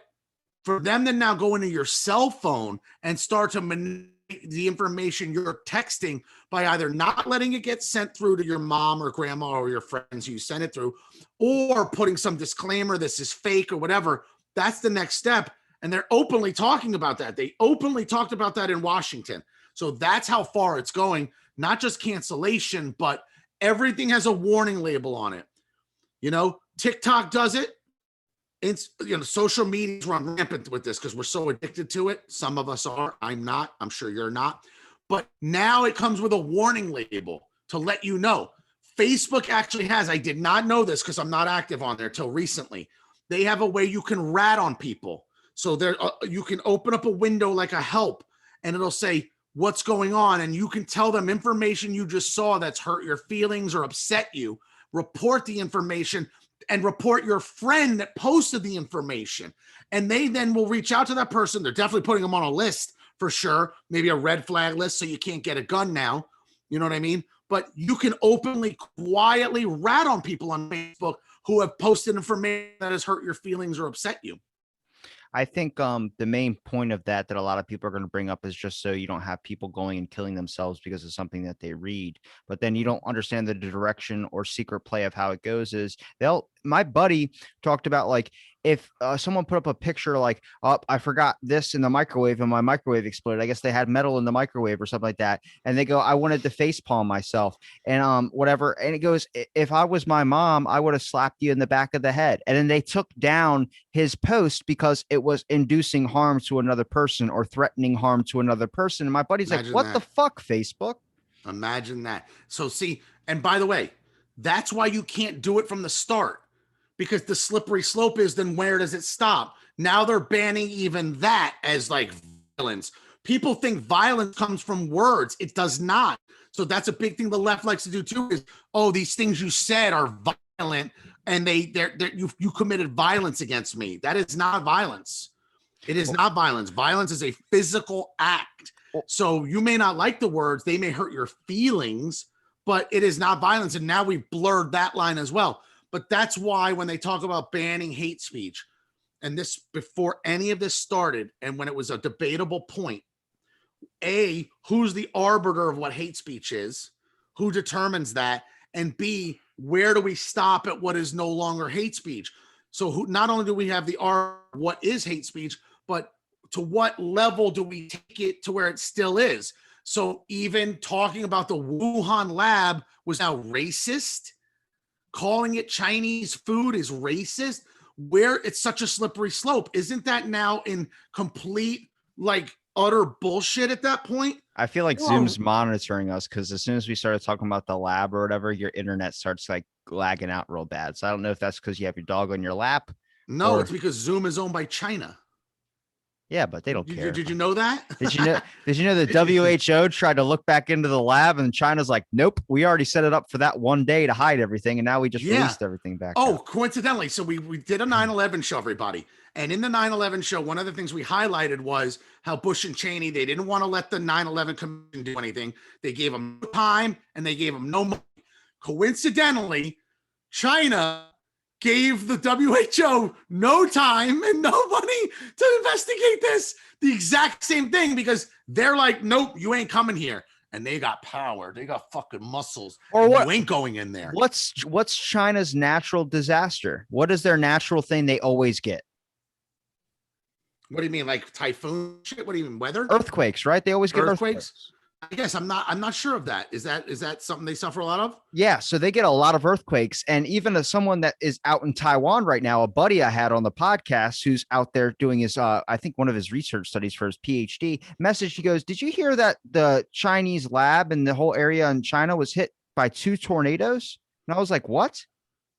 for them to now go into your cell phone and start to manipulate the information you're texting by either not letting it get sent through to your mom or grandma or your friends who you send it through, or putting some disclaimer, this is fake or whatever, that's the next step. And they're openly talking about that. They openly talked about that in Washington. So that's how far it's going. Not just cancellation, but everything has a warning label on it. You know, TikTok does it. It's, you know, social media's run rampant with this because we're so addicted to it. Some of us are. I'm not. I'm sure you're not. But now it comes with a warning label to let you know. Facebook actually has, I did not know this because I'm not active on there till recently. They have a way you can rat on people. So there, you can open up a window like a help, and it'll say what's going on, and you can tell them information you just saw that's hurt your feelings or upset you. Report the information and report your friend that posted the information, and they then will reach out to that person. They're definitely putting them on a list for sure, maybe a red flag list, so you can't get a gun now. You know what I mean? But you can openly, quietly rat on people on Facebook who have posted information that has hurt your feelings or upset you. I think the main point of that a lot of people are going to bring up is just so you don't have people going and killing themselves because of something that they read. But then you don't understand the direction or secret play of how it goes. Is my buddy talked about, like, if someone put up a picture like, oh, I forgot this in the microwave and my microwave exploded. I guess they had metal in the microwave or something like that. And they go, I wanted to face palm myself and whatever. And it goes, if I was my mom, I would have slapped you in the back of the head. And then they took down his post because it was inducing harm to another person or threatening harm to another person. And my buddy's like, what the fuck, Facebook? Imagine that. So see, and by the way, that's why you can't do it from the start. Because the slippery slope is, then where does it stop? Now they're banning even that as like violence. People think violence comes from words. It does not. So that's a big thing the left likes to do too, is, oh, these things you said are violent and you committed violence against me. That is not violence. It is not violence. Violence is a physical act. So you may not like the words. They may hurt your feelings, but it is not violence. And now we've blurred that line as well. But that's why when they talk about banning hate speech, and this before any of this started, and when it was a debatable point, A, who's the arbiter of what hate speech is? Who determines that? And B, where do we stop at what is no longer hate speech? So not only do we have the what is hate speech, but to what level do we take it to where it still is? So even talking about the Wuhan lab was now racist. Calling it Chinese food is racist, where it's such a slippery slope. Isn't that now in complete, like, utter bullshit at that point? I feel like Zoom's monitoring us, because as soon as we started talking about the lab or whatever, your internet starts like lagging out real bad. So I don't know if that's because you have your dog on your lap. No, it's because Zoom is owned by China. Yeah, but they don't care. Did you know that? Did you know the WHO tried to look back into the lab and China's like, nope, we already set it up for that one day to hide everything. And now we just released everything back. Oh, coincidentally. So we did a 9/11 show, everybody. And in the 9/11 show, one of the things we highlighted was how Bush and Cheney, they didn't want to let the 9/11 commission do anything. They gave them no time and they gave them no money. Coincidentally, China gave the WHO no time and no money to investigate this. The exact same thing, because they're like, nope, you ain't coming here. And they got power. They got fucking muscles. Or what? You ain't going in there. What's China's natural disaster? What is their natural thing they always get? What do you mean, like typhoon shit? What do you mean, weather? Earthquakes, right? They always get earthquakes. I guess I'm not sure of that. Is that something they suffer a lot of? Yeah, so they get a lot of earthquakes. And even as someone that is out in Taiwan right now, a buddy I had on the podcast who's out there doing his I think one of his research studies for his PhD, message, he goes, did you hear that the Chinese lab in the whole area in China was hit by 2 tornadoes? And I was like, what?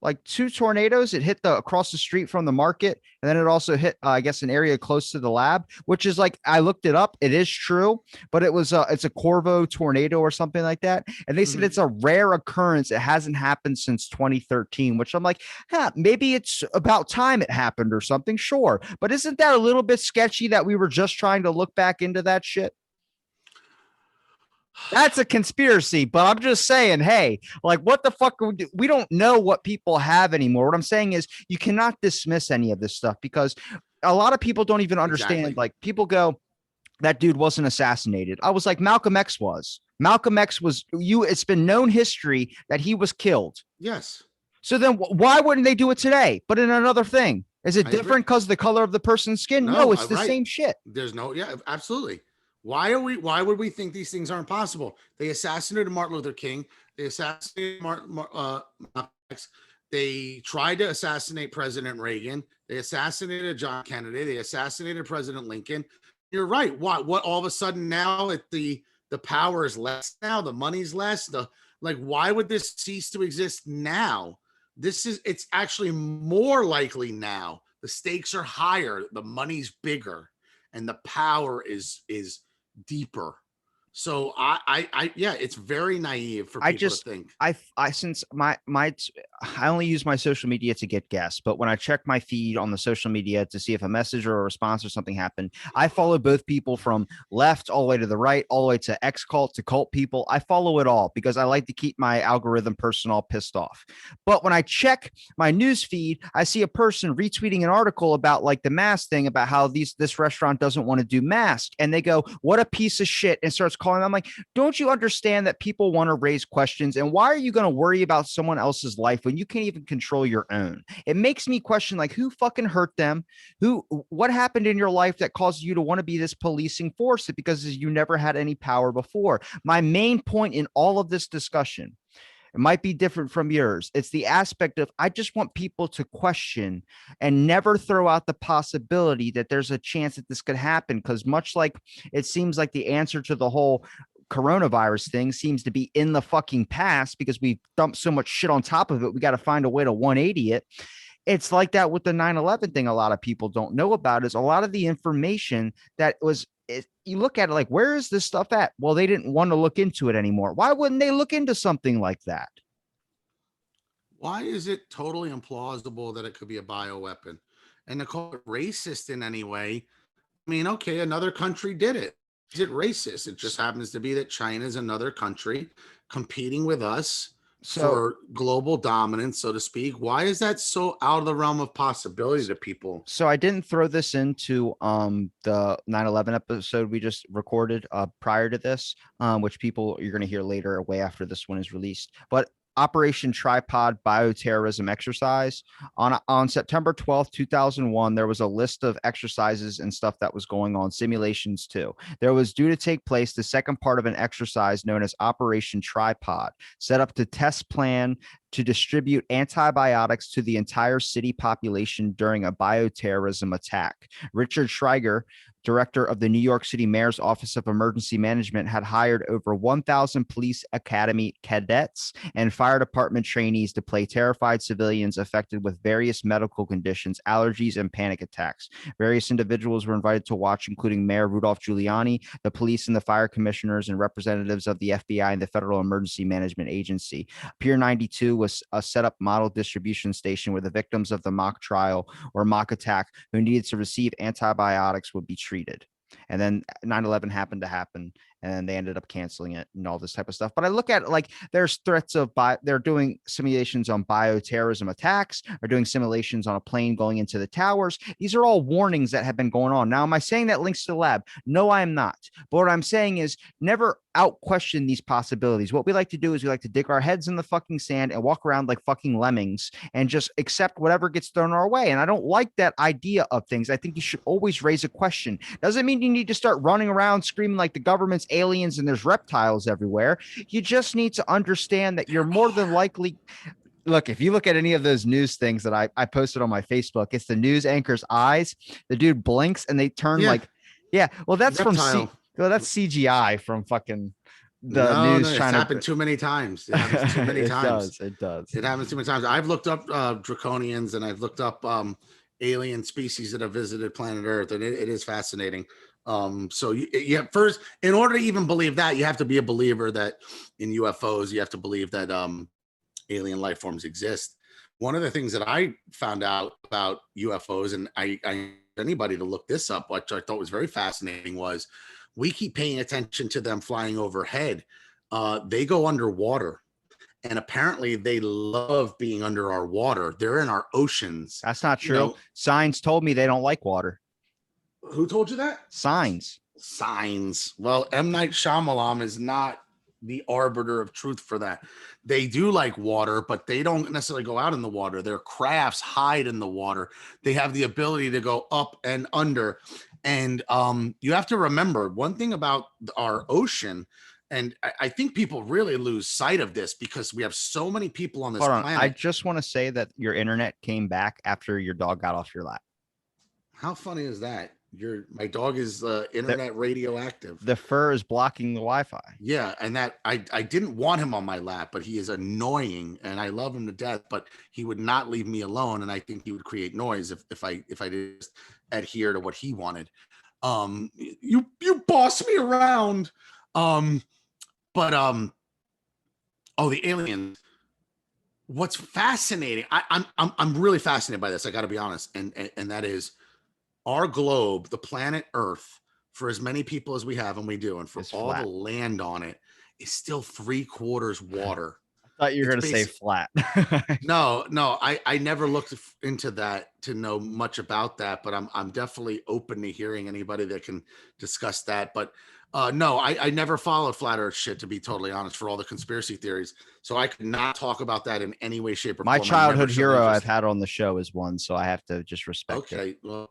Like 2 tornadoes? It hit across the street from the market, and then it also hit I guess an area close to the lab, which is like, I looked it up, it is true, but it's a Corvo tornado or something like that, and they said it's a rare occurrence. It hasn't happened since 2013, which I'm like, maybe it's about time it happened or something, sure, but isn't that a little bit sketchy that we were just trying to look back into that shit? That's a conspiracy, but I'm just saying, hey, like, what the fuck? We don't know what people have anymore. What I'm saying is you cannot dismiss any of this stuff, because a lot of people don't even understand. Exactly. Like, people go, that dude wasn't assassinated. I was like, Malcolm X was. Malcolm X was it's been known history that he was killed. Yes. So then why wouldn't they do it today, but in another thing? Is it different because of the color of the person's skin? No, it's the same shit. There's no, yeah, absolutely. Why would we think these things aren't possible? They assassinated Martin Luther King. They assassinated Malcolm X. They tried to assassinate President Reagan. They assassinated John Kennedy. They assassinated President Lincoln. You're right. What all of a sudden now the power is less now, the money's less. Why would this cease to exist now? It's actually more likely now. The stakes are higher, the money's bigger, and the power is deeper. So yeah, it's very naive for people to think. Since I only use my social media to get guests, but when I check my feed on the social media to see if a message or a response or something happened, I follow both people from left all the way to the right, all the way to X cult to cult people. I follow it all because I like to keep my algorithm person all pissed off. But when I check my news feed, I see a person retweeting an article about like the mask thing, about how this restaurant doesn't want to do mask, and they go, "What a piece of shit," and starts calling. I'm like, don't you understand that people want to raise questions? And why are you going to worry about someone else's life when you can't even control your own? It makes me question, like, who fucking hurt them? What happened in your life that caused you to want to be this policing force? Because you never had any power before. My main point in all of this discussion, it might be different from yours. It's the aspect of, I just want people to question and never throw out the possibility that there's a chance that this could happen. Because much like it seems like the answer to the whole coronavirus thing seems to be in the fucking past because we've dumped so much shit on top of it. We got to find a way to 180 it. It's like that with the 9/11 thing. A lot of people don't know about is a lot of the information that was, you look at it like, where is this stuff at? Well, they didn't want to look into it anymore. Why wouldn't they look into something like that? Why is it totally implausible that it could be a bioweapon? And to call it racist in any way, I mean, okay, another country did it. Is it racist? It just happens to be that China is another country competing with us for global dominance, so to speak. Why is that so out of the realm of possibility to people? So I didn't throw this into the 9/11 episode we just recorded prior to this, which people you're going to hear later, way after this one is released. But Operation Tripod Bioterrorism Exercise. On September 12th, 2001, there was a list of exercises and stuff that was going on, simulations too. There was due to take place the second part of an exercise known as Operation Tripod, set up to test plan to distribute antibiotics to the entire city population during a bioterrorism attack. Richard Schreiger, director of the New York City Mayor's Office of Emergency Management, had hired over 1,000 police academy cadets and fire department trainees to play terrified civilians affected with various medical conditions, allergies, and panic attacks. Various individuals were invited to watch, including Mayor Rudolph Giuliani, the police and the fire commissioners, and representatives of the FBI and the Federal Emergency Management Agency. Pier 92 was a set-up model distribution station where the victims of the mock trial or mock attack who needed to receive antibiotics would be treated. And then 9/11 happened to happen, and they ended up canceling it and all this type of stuff. But I look at it like there's threats of they're doing simulations on bioterrorism attacks, or doing simulations on a plane going into the towers. These are all warnings that have been going on. Now, am I saying that links to the lab? No, I am not. But what I'm saying is never out question these possibilities. What we like to do is we like to dig our heads in the fucking sand and walk around like fucking lemmings and just accept whatever gets thrown our way. And I don't like that idea of things. I think you should always raise a question. Doesn't mean you need to start running around screaming like the government's aliens and there's reptiles everywhere. You just need to understand that you're more than likely. Look, if you look at any of those news things that I posted on my Facebook, it's the news anchor's eyes. The dude blinks and they turn well, that's reptile. That's CGI from fucking the news. It's happened too many times. It happens too many times. It does. It happens too many times. I've looked up draconians and I've looked up alien species that have visited planet Earth, and it is fascinating. So you first, in order to even believe that, you have to be a believer that in UFOs, you have to believe that alien life forms exist. One of the things that I found out about UFOs, and I anybody to look this up, which I thought was very fascinating, was we keep paying attention to them flying overhead. They go underwater, and apparently they love being under our water. They're in our oceans. That's not true. Signs told me they don't like water. Who told you that? Signs. Well, M. Night Shyamalan is not the arbiter of truth for that. They do like water, but they don't necessarily go out in the water. Their crafts hide in the water. They have the ability to go up and under. And you have to remember one thing about our ocean, and I think people really lose sight of this because we have so many people on this Hold on. planet. I just want to say that your internet came back after your dog got off your lap. How funny is that? My dog is internet radioactive. The fur is blocking the Wi-Fi. Yeah, and that I didn't want him on my lap, but he is annoying, and I love him to death. But he would not leave me alone, and I think he would create noise if I just adhere to what he wanted. You boss me around. But oh, the aliens. What's fascinating? I'm really fascinated by this. I got to be honest, and that is our globe, the planet Earth, for as many people as we have, and we do, and for all the land on it, is still 3/4 water. I thought you were going to say flat. No, I never looked into that to know much about that, but I'm definitely open to hearing anybody that can discuss that. But no, I never followed flat Earth shit, to be totally honest, for all the conspiracy theories. So I could not talk about that in any way, shape, or form. My childhood hero I've had on the show is one, so I have to just respect it. Okay, well,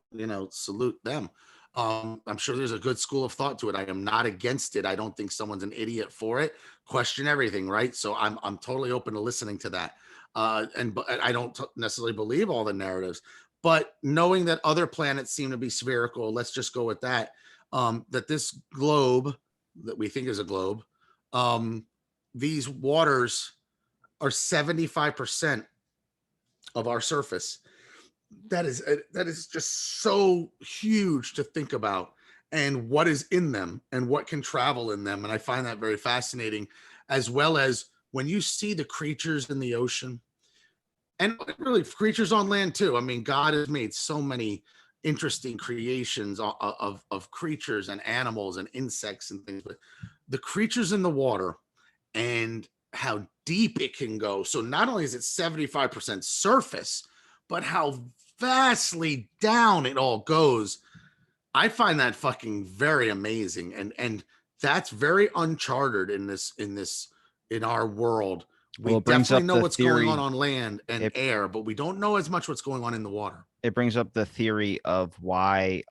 salute them. I'm sure there's a good school of thought to it. I am not against it. I don't think someone's an idiot for it. Question everything, right? So I'm totally open to listening to that. But I don't necessarily believe all the narratives, but knowing that other planets seem to be spherical, let's just go with that. That this globe that we think is a globe, these waters are 75% of our surface. That is just so huge to think about, and what is in them and what can travel in them. And I find that very fascinating, as well as when you see the creatures in the ocean and really creatures on land too. I mean, God has made so many interesting creations of creatures and animals and insects and things, but the creatures in the water and how deep it can go. So not only is it 75% surface, but how vastly down it all goes. I find that fucking very amazing, and that's very uncharted in our world. We definitely know what's going on land and air, but we don't know as much what's going on in the water. It brings up the theory of why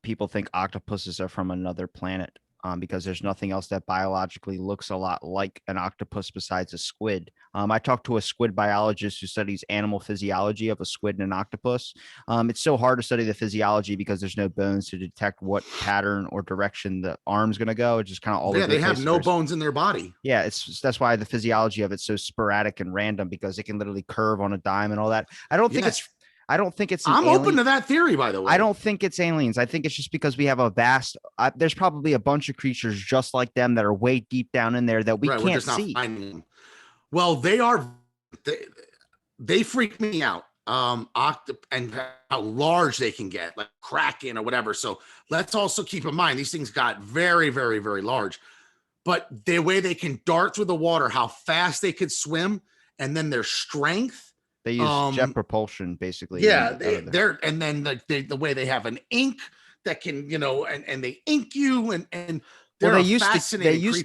people think octopuses are from another planet. Because there's nothing else that biologically looks a lot like an octopus besides a squid. I talked to a squid biologist who studies animal physiology of a squid and an octopus. It's so hard to study the physiology because there's no bones to detect what pattern or direction the arm's going to go. It's just kind of all over the place. They have no bones in their body. Yeah, that's why the physiology of it's so sporadic and random, because it can literally curve on a dime and all that. I don't think it's I'm open to that theory, by the way. I don't think it's aliens. I think it's just because we have a vast there's probably a bunch of creatures just like them that are way deep down in there that we can't see. Well, they freak me out. And how large they can get, like Kraken or whatever. So let's also keep in mind these things got very, very, very large. But the way they can dart through the water, how fast they could swim, and then their strength. They use jet propulsion, basically. Yeah, and then the way they have an ink that can, and they ink you, and they used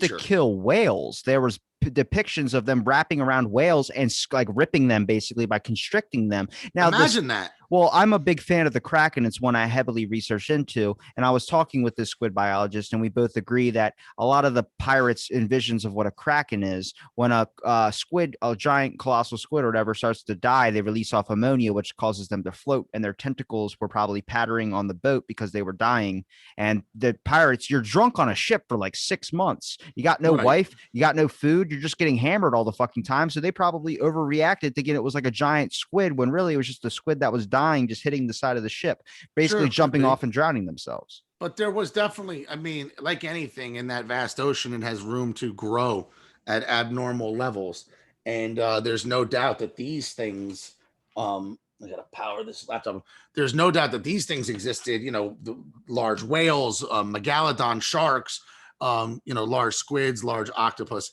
to kill whales. There was depictions of them wrapping around whales and like ripping them basically by constricting them. Now imagine that. Well, I'm a big fan of the Kraken. It's one I heavily researched into. And I was talking with this squid biologist, and we both agree that a lot of the pirates' envisions of what a Kraken is, when a squid, a giant colossal squid or whatever, starts to die, they release off ammonia, which causes them to float. And their tentacles were probably pattering on the boat because they were dying. And the pirates, you're drunk on a ship for like 6 months. You got no wife, you got no food. You're just getting hammered all the fucking time. So they probably overreacted thinking it was like a giant squid when really it was just a squid that was dying, just hitting the side of the ship, basically jumping off and drowning themselves. But there was definitely, I mean, like anything in that vast ocean, it has room to grow at abnormal levels. And there's no doubt that these things, I gotta power this laptop. There's no doubt that these things existed, the large whales, megalodon sharks, large squids, large octopus.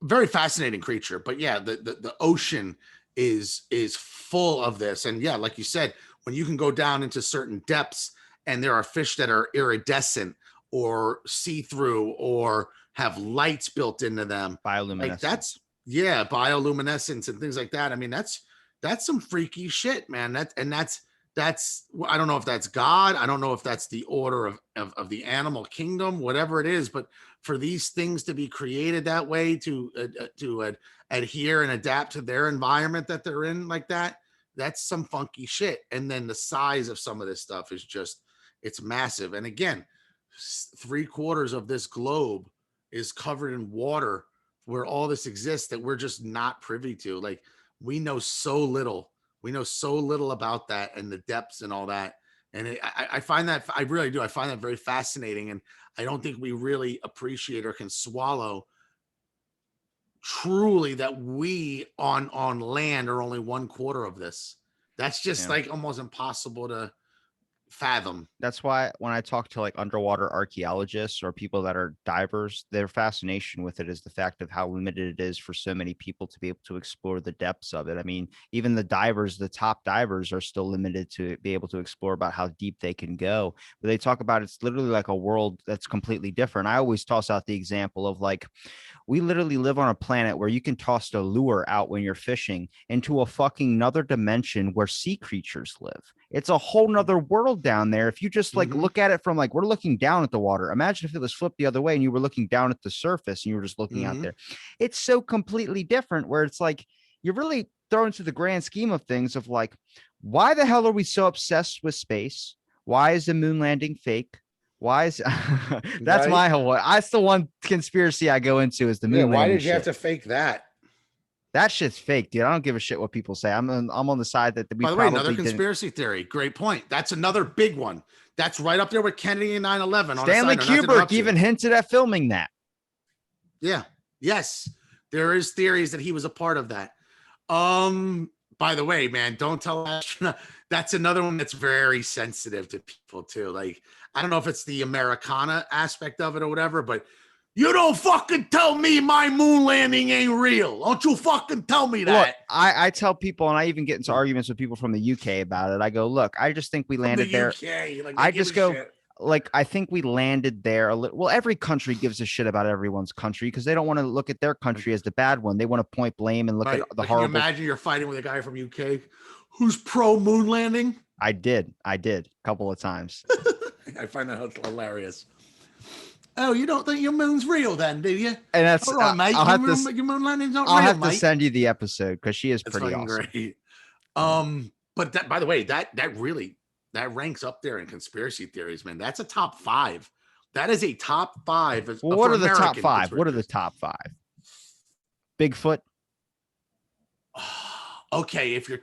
Very fascinating creature. But yeah, the ocean is full of this. And yeah, like you said, when you can go down into certain depths and there are fish that are iridescent or see through or have lights built into them. Bioluminescence. Like that's bioluminescence and things like that. I mean, that's some freaky shit, man. That's I don't know if that's God. I don't know if that's the order of the animal kingdom, whatever it is. But for these things to be created that way, to adhere and adapt to their environment that they're in, like that, that's some funky shit. And then the size of some of this stuff is just, it's massive. And again, 3/4 of this globe is covered in water where all this exists that we're just not privy to. Like we know so little about that and the depths and all that. And I find that, I really do. I find that very fascinating. And I don't think we really appreciate or can swallow truly that we on land are only 1/4 of this. That's just like almost impossible to fathom. That's why when I talk to like underwater archaeologists or people that are divers, their fascination with it is the fact of how limited it is for so many people to be able to explore the depths of it. I mean, even the divers, the top divers are still limited to be able to explore about how deep they can go. But they talk about it's literally like a world that's completely different. I always toss out the example of like, we literally live on a planet where you can toss a lure out when you're fishing into a fucking another dimension where sea creatures live. It's a whole nother world down there. If you just like look at it from like, we're looking down at the water. Imagine if it was flipped the other way and you were looking down at the surface and you were just looking out there. It's so completely different where it's like, you're really thrown into the grand scheme of things of like, why the hell are we so obsessed with space? Why is the moon landing fake? Why is that's my whole, that's the one conspiracy I go into is the moon. Why did you have to fake that? That shit's fake, dude. I don't give a shit what people say. I'm on the side that we. By the way, another conspiracy theory. Great point. That's another big one. That's right up there with Kennedy and 9/11. Stanley Kubrick even hinted at filming that. Yeah. Yes. There is theories that he was a part of that. By the way, man, don't tell astronaut. That's another one that's very sensitive to people too. Like, I don't know if it's the Americana aspect of it or whatever, but you don't fucking tell me my moon landing ain't real. Don't you fucking tell me that. Look, I tell people, and I even get into arguments with people from the UK about it. I go, look, I just think we landed there. Like, I just go, like, I think we landed there. Well, every country gives a shit about everyone's country because they don't want to look at their country as the bad one. They want to point blame and look at the horrible. Can you imagine you're fighting with a guy from UK who's pro moon landing? I did a couple of times. I find that hilarious. Oh, you don't think your moon's real then, do you? And that's hold on, mate. Your moon landing's not real, I'll have to send you the episode because she is pretty awesome. Great. But that, by the way, that really ranks up there in conspiracy theories, man. That's a top 5. That is a top 5. Well, what are the top 5? What are the top 5? Bigfoot. Okay, if you're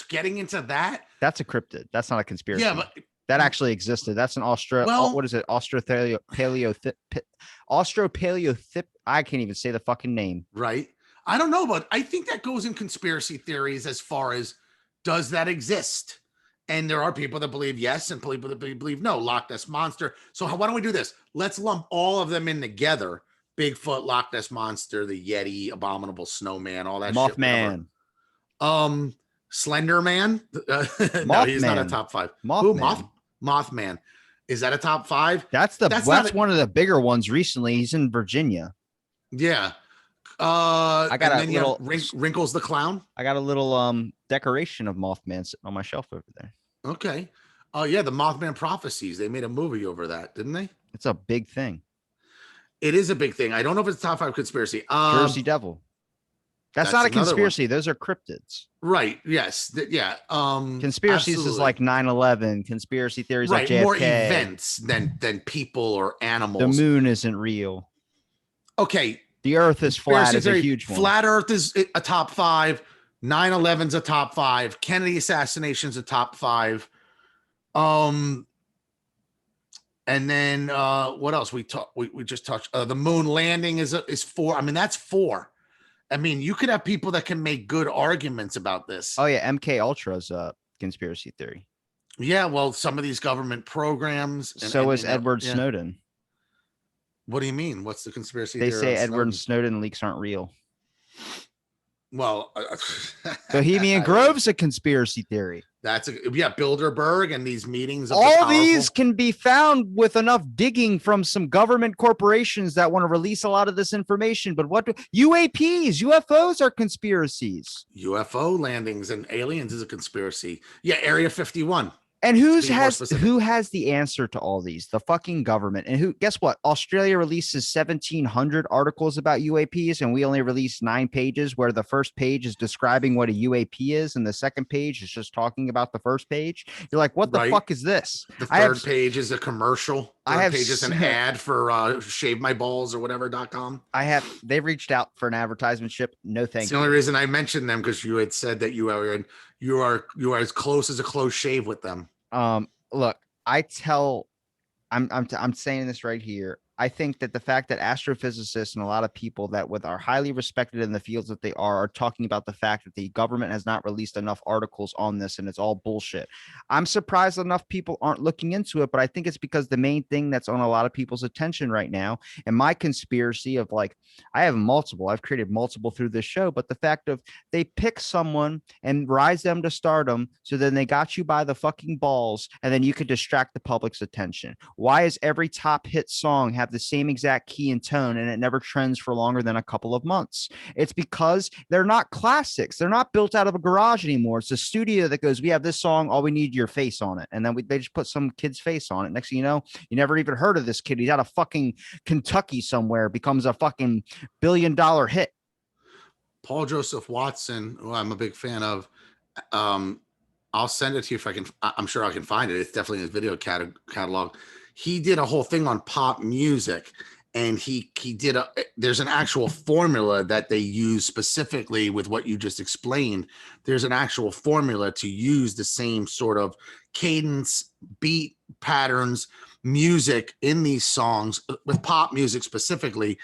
getting into that, that's a cryptid. That's not a conspiracy. Yeah, but that actually existed. That's an what is it? Australopithecus. I can't even say the fucking name. Right. I don't know, but I think that goes in conspiracy theories as far as does that exist? And there are people that believe yes and people that believe no. Loch Ness Monster. So why don't we do this? Let's lump all of them in together. Bigfoot, Loch Ness Monster, the Yeti, Abominable Snowman, all that Mothman. Shit. Slender Man. No, he's not a top 5. Mothman. Is that a top 5? That's one of the bigger ones recently. He's in Virginia. Yeah. I got a little Wrinkles the Clown. I got a little decoration of Mothman sitting on my shelf over there. Okay. Oh yeah, the Mothman Prophecies. They made a movie over that, didn't they? It's a big thing. It is a big thing. I don't know if it's top 5 conspiracy. Jersey Devil. That's not a conspiracy. Those are cryptids. Right. Yes. Yeah. Conspiracies absolutely. Is like 9/11. Conspiracy theories like JFK. More events than people or animals. The moon isn't real. Okay. The earth is flat is a huge one. Flat earth is a top 5. 9/11's a top 5. Kennedy assassination's a top 5. And then what else? We just touched the moon landing is 4. I mean, that's 4. I mean, you could have people that can make good arguments about this. Oh yeah, MK Ultra's a conspiracy theory. Yeah, well, some of these government programs. So is Edward Snowden. What do you mean? What's the conspiracy theory? They say Edward Snowden leaks aren't real. Well, Bohemian Grove's a conspiracy theory. That's Bilderberg and these meetings of all the these powerful. can be found with enough digging from some government corporations that want to release a lot of this information. But what UAPs, UFOs are conspiracies. UFO landings and aliens is a conspiracy. Yeah, Area 51. And Be who more has specific. who has the answer to all these? The fucking government. And who? Guess what? Australia releases 1,700 articles about UAPs, and we only release 9 pages, where the first page is describing what a UAP is, and the second page is just talking about the first page. You're like, what the Right. fuck is this? The third page is a commercial. Third page is an ad for shave my balls or whatever.com. They've reached out for an advertisement ship. No thank It's you. the only reason I mentioned them, because you had said that you are as close as a close shave with them. Look, I'm saying this right here. I think that the fact that astrophysicists and a lot of people that are highly respected in the fields that they are talking about the fact that the government has not released enough articles on this and it's all bullshit. I'm surprised enough people aren't looking into it, but I think it's because the main thing that's on a lot of people's attention right now, and my conspiracy of like, I've created multiple through this show, but the fact of they pick someone and rise them to stardom, so then they got you by the fucking balls, and then you could distract the public's attention. Why is every top hit song have the same exact key and tone, and it never trends for longer than a couple of months? It's because they're not classics. They're not built out of a garage anymore. It's a studio that goes, we have this song, all we need your face on it. And then they just put some kid's face on it. Next thing you know, you never even heard of this kid. He's out of fucking Kentucky somewhere, becomes a fucking $1 billion hit. Paul Joseph Watson, who I'm a big fan of, I'll send it to you if I can. I'm sure I can find it. It's definitely in his video catalog. He did a whole thing on pop music, and he did there's an actual formula that they use specifically with what you just explained. There's an actual formula to use the same sort of cadence, beat patterns, music in these songs with pop music specifically,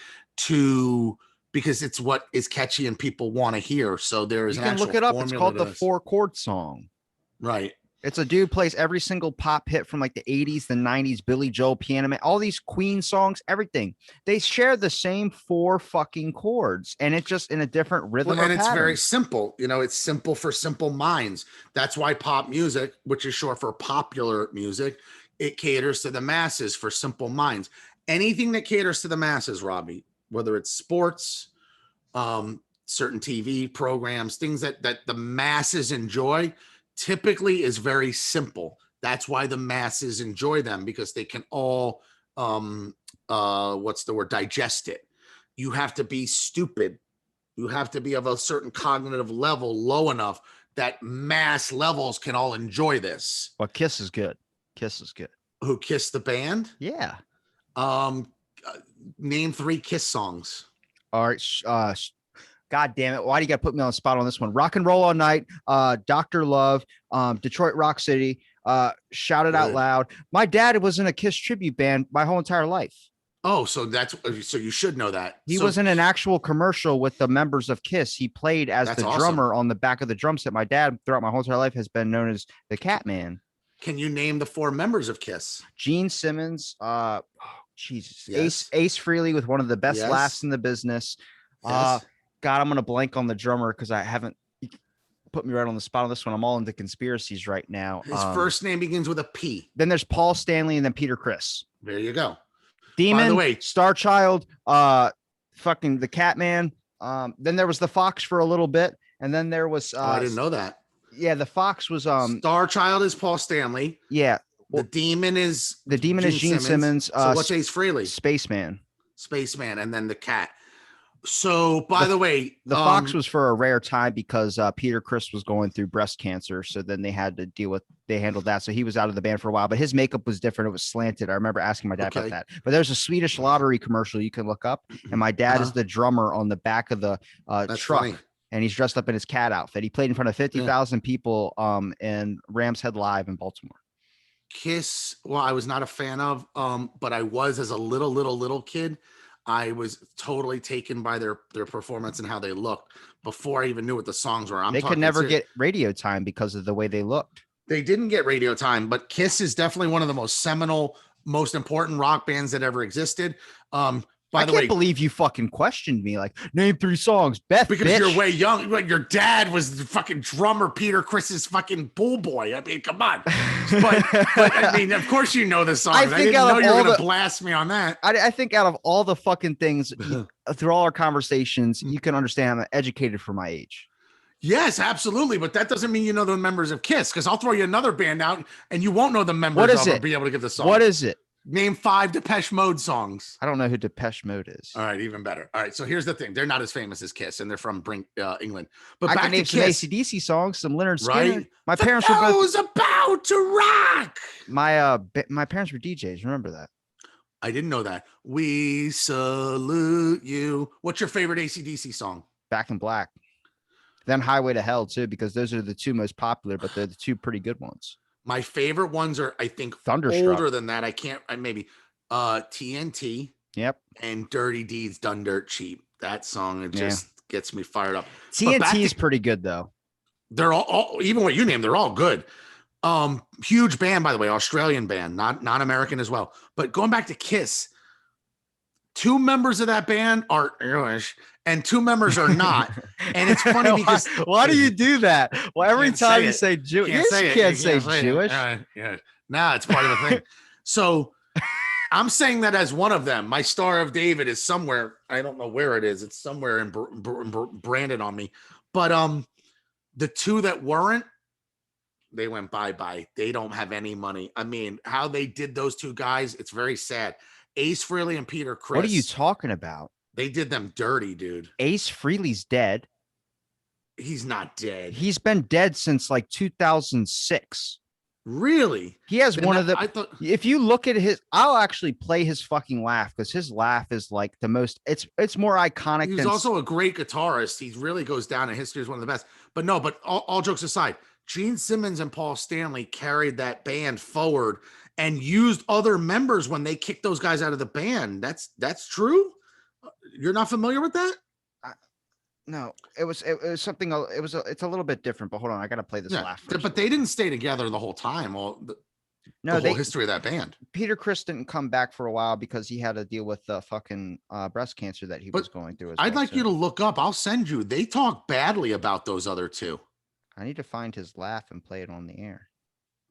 because it's what is catchy and people want to hear. So there is you can look it up. It's called the 4-chord song. Right. It's a dude plays every single pop hit from like the 80s, the 90s, Billy Joel, Piano Man, all these Queen songs, everything. They share the same 4 fucking chords, and it's just in a different rhythm. And it's very simple. It's simple for simple minds. That's why pop music, which is short for popular music, it caters to the masses for simple minds. Anything that caters to the masses, Robbie, whether it's sports, certain TV programs, things that the masses enjoy, typically is very simple. That's why the masses enjoy them, because they can all digest it. You have to be stupid. You have to be of a certain cognitive level low enough that mass levels can all enjoy this. But Kiss is good. Who, Kiss the band? Yeah. Name 3 Kiss songs. All right. God damn it. Why do you got to put me on the spot on this one? Rock and Roll All Night, Dr. Love, Detroit Rock City, Shout It Out Loud. My dad was in a Kiss tribute band my whole entire life. Oh, so you should know that. He was in an actual commercial with the members of Kiss. He played as the drummer on the back of the drum set. My dad, throughout my whole entire life, has been known as the Cat Man. Can you name the 4 members of Kiss? Gene Simmons, Jesus, Yes. Ace Frehley with one of the best laughs in the business. Yes. God, I'm gonna blank on the drummer because I haven't put me right on the spot on this one. I'm all into conspiracies right now. His first name begins with a P. Then there's Paul Stanley and then Peter Criss. There you go. Demon, by the way, Star Child, fucking the Catman. Then there was the Fox for a little bit, and then there was I didn't know that. Yeah, the Fox was Star Child is Paul Stanley. Yeah. The Demon is Gene Simmons. So what's Ace Frehley? Spaceman, and then the Cat. So, by the way, the Fox was for a rare time because Peter Criss was going through breast cancer. So then they had to they handled that. So he was out of the band for a while, but his makeup was different. It was slanted. I remember asking my dad about that. But there's a Swedish lottery commercial you can look up. And my dad is the drummer on the back of the truck. Funny. And he's dressed up in his cat outfit. He played in front of 50,000 people in Rams Head Live in Baltimore. Kiss, well, I was not a fan of, but I was as a little kid. I was totally taken by their performance and how they looked before I even knew what the songs were. They could never get radio time because of the way they looked. They didn't get radio time, but Kiss is definitely one of the most seminal, most important rock bands that ever existed. By I the can't way, believe you fucking questioned me. Like, name 3 songs. Beth, because bitch. you're way young. Like your dad was the fucking drummer, Peter Chris's fucking pool boy. I mean, come on. But I mean, of course you know the songs. I think didn't out know of you were all gonna the- blast me on that. I think out of all the fucking things through all our conversations, you can understand I'm educated for my age. Yes, absolutely. But that doesn't mean you know the members of Kiss, because I'll throw you another band out and you won't know the members What is of or it? be able to give the song. What is it? Name 5 Depeche Mode songs. I don't know who Depeche Mode is. All right, even better. All right, so here's the thing. They're not as famous as Kiss, and they're from England. But I back can name to some Kiss, AC/DC songs, some Leonard Skinner. right? My parents were both Those about to rock. my parents were DJs. Remember that? I didn't know that. We salute you. What's your favorite AC/DC song? Back in Black. Then Highway to Hell too, because those are the 2 most popular, but they're the 2 pretty good ones. My favorite ones are, I think, Thunderstruck. older than that. Maybe TNT. Yep. And Dirty Deeds Done Dirt Cheap. That song, it just gets me fired up. TNT is pretty good though. They're all even what you name, they're all good. Huge band, by the way, Australian band, not American as well. But going back to Kiss, 2 members of that band are English and 2 members are not. And it's funny because why do you do that? Well, every time you it. say Jewish, Can't say you it. can't You say say it. Jewish. Yeah. Nah, it's part of the thing. So I'm saying that as one of them. My Star of David is somewhere. I don't know where it is. It's somewhere in branded on me. But the 2 that weren't, they went bye-bye. They don't have any money. I mean, how they did those 2 guys, it's very sad. Ace Frehley and Peter Criss. What are you talking about? They did them dirty, dude. Ace Frehley's dead. He's not dead. He's been dead since like 2006. Really? He has one of the. I thought, if you look at his, I'll actually play his fucking laugh because his laugh is like the most. It's more iconic. He's also a great guitarist. He really goes down in history as one of the best. But no, but all jokes aside, Gene Simmons and Paul Stanley carried that band forward and used other members when they kicked those guys out of the band. That's true. You're not familiar with that? No, it was something. It's a little bit different. But hold on, I gotta play this laugh first. But they didn't stay together the whole time. The whole history of that band. Peter Criss didn't come back for a while because he had to deal with the fucking breast cancer that he was going through. I'd like you to look up. I'll send you. They talk badly about those other 2. I need to find his laugh and play it on the air.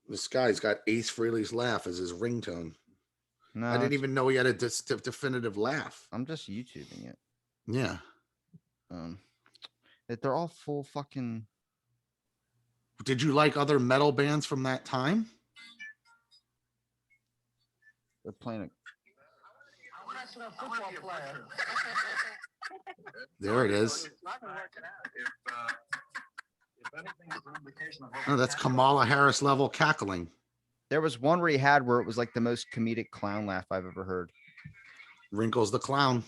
This guy's got Ace Frehley's laugh as his ringtone. No, I didn't even know he had a definitive laugh. I'm just YouTubing it. Yeah. They're all full fucking. Did you like other metal bands from that time? They're playing There it is. Oh, that's Kamala Harris level cackling. There was one where he had where it was like the most comedic clown laugh I've ever heard. Wrinkles the Clown.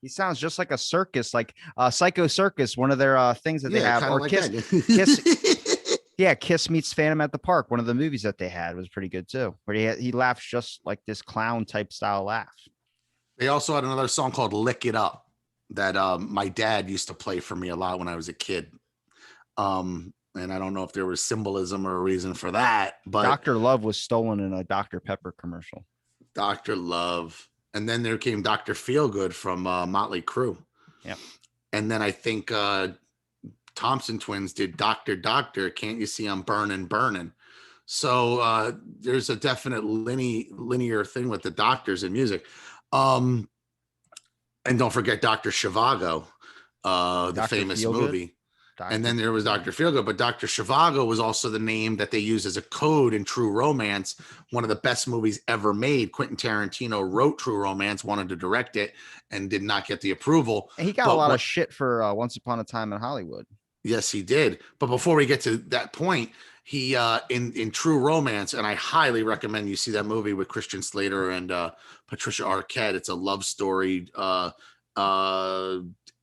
He sounds just like a circus, like Psycho Circus, one of their things that they have, or like Kiss. Kiss. Yeah, Kiss meets Phantom at the Park. One of the movies that they had was pretty good too, where he laughs just like this clown type style laugh. They also had another song called "Lick It Up" that my dad used to play for me a lot when I was a kid. And I don't know if there was symbolism or a reason for that, but Dr. Love was stolen in a Dr. Pepper commercial. Dr. Love. And then there came Dr. Feelgood from Motley Crue. Yeah. And then I think Thompson Twins did Doctor, Can't You See I'm Burning? So there's a definite linear thing with the doctors in music. And don't forget Dr. Zhivago, the famous movie. And then there was Dr. Feelgood, but Dr. Zhivago was also the name that they used as a code in True Romance, one of the best movies ever made. Quentin Tarantino wrote True Romance, wanted to direct it, and did not get the approval. And he got a lot of shit for Once Upon a Time in Hollywood. Yes, he did. But before we get to that point, he in True Romance, and I highly recommend you see that movie with Christian Slater and Patricia Arquette. It's a love story,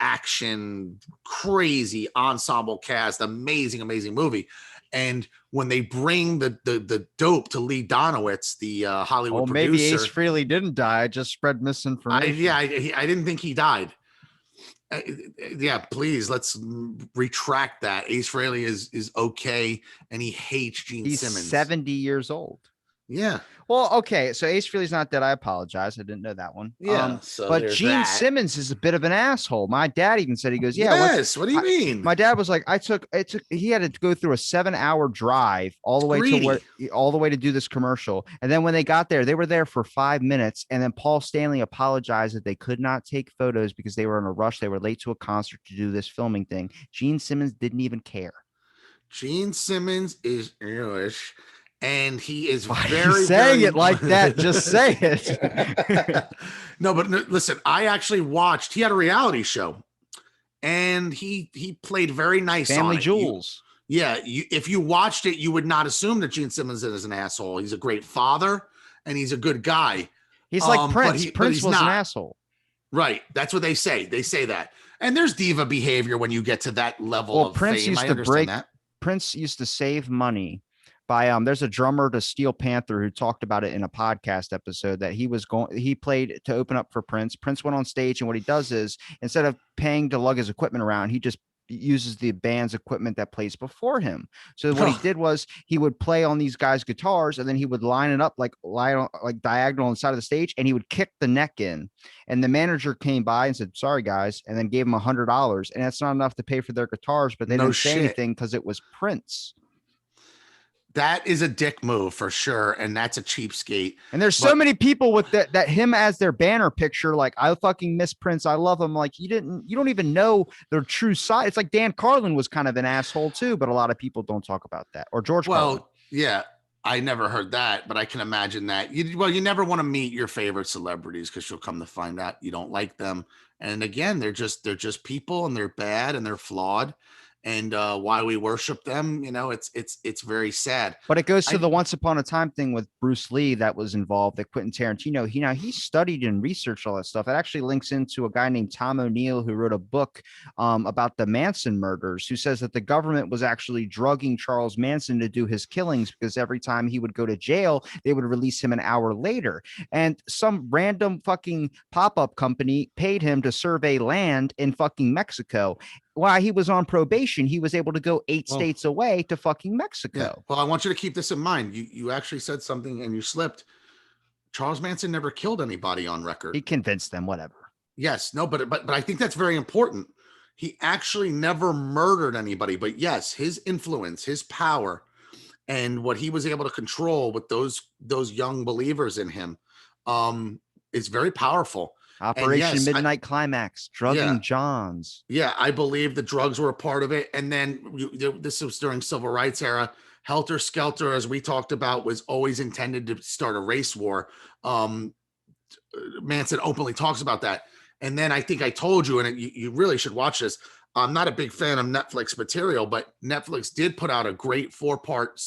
action, crazy ensemble cast, amazing movie. And when they bring the dope to Lee Donowitz, the Hollywood producer, maybe Ace Frehley didn't die. I just spread misinformation. I didn't think he died. Please let's retract that. Ace Frehley is okay, and he hates Gene Simmons. He's 70 years old. Yeah. Well, okay. So Ace Frehley's not dead. I apologize. I didn't know that one. Yeah. So But there's Gene that. Simmons is a bit of an asshole. My dad even said, he goes, yeah, once Yes. What do you mean? my dad was like, he had to go through a 7-hour drive all the way to where, Greedy. all the way to do this commercial. And then when they got there, they were there for 5 minutes. And then Paul Stanley apologized that they could not take photos because they were in a rush. They were late to a concert to do this filming thing. Gene Simmons didn't even care. Gene Simmons is English, and he is Why are you very, saying very it like that? Just say it. No, but listen, I actually watched. He had a reality show, and he played very nice Family on it. Jewels. If you watched it, you would not assume that Gene Simmons is an asshole. He's a great father, and he's a good guy. He's like Prince. But Prince was not an asshole. Right. That's what they say. They say that. And there's diva behavior when you get to that level Well, of Prince fame. used I to understand break. that. Prince used to save money by there's a drummer to Steel Panther who talked about it in a podcast episode that he played to open up for Prince. Prince went on stage, and what he does is, instead of paying to lug his equipment around, he just uses the band's equipment that plays before him. So what he did was he would play on these guys' guitars, and then he would line it up like diagonal on the side of the stage, and he would kick the neck in. And the manager came by and said, "Sorry guys," and then gave him $100. And that's not enough to pay for their guitars, but they didn't say anything because it was Prince. That is a dick move for sure, and that's a cheapskate. And there's so many people with that him as their banner picture. Like, I fucking miss Prince. I love him. Like, you don't even know their true side. It's like Dan Carlin was kind of an asshole too, but a lot of people don't talk about that. Or George Carlin. Yeah, I never heard that, but I can imagine that. You never want to meet your favorite celebrities because you'll come to find out you don't like them. And again, they're just people, and they're bad, and they're flawed. And why we worship them, it's very sad. But it goes to the Once Upon a Time thing with Bruce Lee that was involved, that Quentin Tarantino. He studied and researched all that stuff. It actually links into a guy named Tom O'Neill who wrote a book about the Manson murders, who says that the government was actually drugging Charles Manson to do his killings because every time he would go to jail, they would release him an hour later. And some random fucking pop-up company paid him to survey land in fucking Mexico. While he was on probation, he was able to go 8 states away to fucking Mexico. Yeah. Well, I want you to keep this in mind. You actually said something and you slipped. Charles Manson never killed anybody on record. He convinced them, whatever. Yes, no, but I think that's very important. He actually never murdered anybody, but yes, his influence, his power, and what he was able to control with those young believers in him, is very powerful. Operation Midnight Climax, drugging Johns. Yeah, I believe the drugs were a part of it. And then this was during civil rights era. Helter Skelter, as we talked about, was always intended to start a race war. Manson openly talks about that. And then I think I told you, and you really should watch this. I'm not a big fan of Netflix material, but Netflix did put out a great 4-part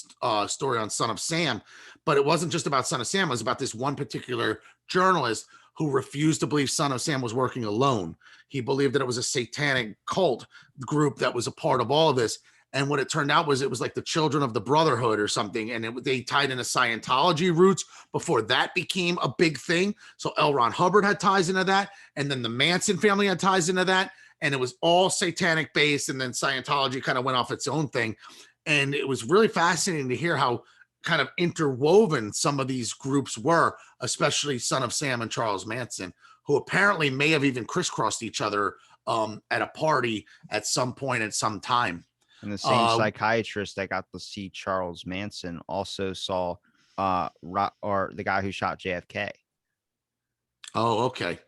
story on Son of Sam. But it wasn't just about Son of Sam. It was about this one particular journalist who refused to believe Son of Sam was working alone. He believed that it was a satanic cult group that was a part of all of this. And what it turned out was it was like the Children of the Brotherhood or something. And they tied into Scientology roots before that became a big thing. So L. Ron Hubbard had ties into that. And then the Manson family had ties into that. And it was all satanic based. And then Scientology kind of went off its own thing. And it was really fascinating to hear how kind of interwoven some of these groups were, especially Son of Sam and Charles Manson, who apparently may have even crisscrossed each other at a party at some point at some time. And the same psychiatrist that got to see Charles Manson also saw the guy who shot JFK. Oh, okay.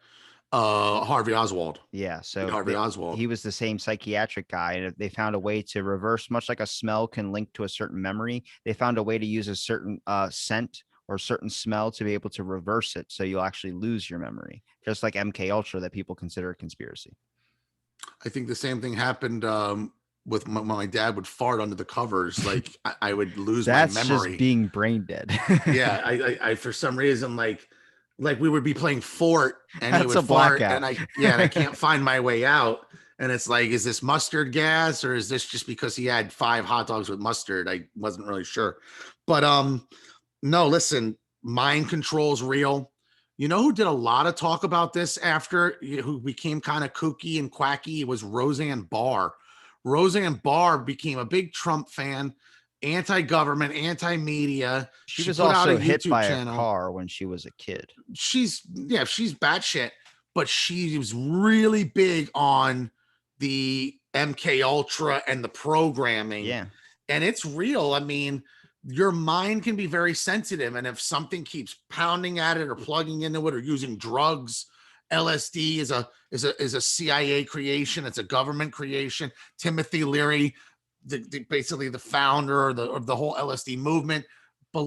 Harvey Oswald. Yeah, so Harvey Oswald. He was the same psychiatric guy, and they found a way to reverse, much like a smell can link to a certain memory. They found a way to use a certain scent or certain smell to be able to reverse it, so you'll actually lose your memory, just like MK Ultra that people consider a conspiracy. I think the same thing happened with my dad would fart under the covers. Like I would lose my memory. That's just being brain dead. Yeah, I for some reason like we would be playing Fort and That's he would a fart blackout. and I can't find my way out. And it's like, is this mustard gas or is this just because he had 5 hot dogs with mustard? I wasn't really sure. But no, listen, mind control's real. You know who did a lot of talk about this after, who became kind of kooky and quacky, was Roseanne Barr. Roseanne Barr became a big Trump fan. anti-government, anti-media. She She was put out a also hit YouTube by a channel. car when she was a kid. She's batshit, but she was really big on the MK Ultra and the programming. Yeah. And it's real. I mean, your mind can be very sensitive, and if something keeps pounding at it or plugging into it or using drugs, LSD is a CIA creation. It's a government creation. Timothy Leary, basically the founder of the whole LSD movement,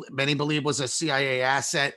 many believe was a CIA asset.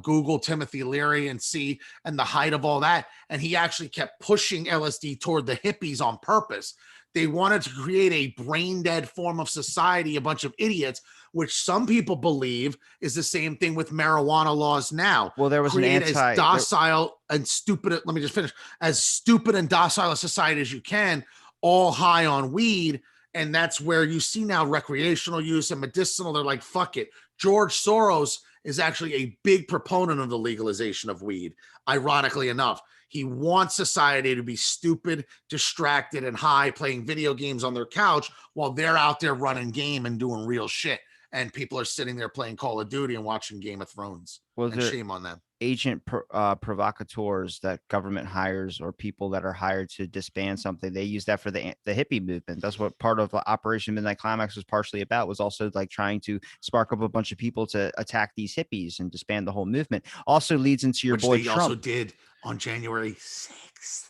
Google Timothy Leary and see, and the height of all that. And he actually kept pushing LSD toward the hippies on purpose. They wanted to create a brain dead form of society, a bunch of idiots, which some people believe is the same thing with marijuana laws now. Well, there was Create an as docile and stupid, let me just finish, as stupid and docile a society as you can, all high on weed. And that's where you see now recreational use and medicinal. They're like, fuck it. George Soros is actually a big proponent of the legalization of weed. Ironically enough, he wants society to be stupid, distracted, and high, playing video games on their couch while they're out there running game and doing real shit. And people are sitting there playing Call of Duty and watching Game of Thrones. And shame on them. Agent provocateurs that government hires, or people that are hired to disband something, they use that for the hippie movement. That's what part of Operation Midnight Climax was partially about, was also like trying to spark up a bunch of people to attack these hippies and disband the whole movement. Also leads into your boy Trump. Also did on January 6th.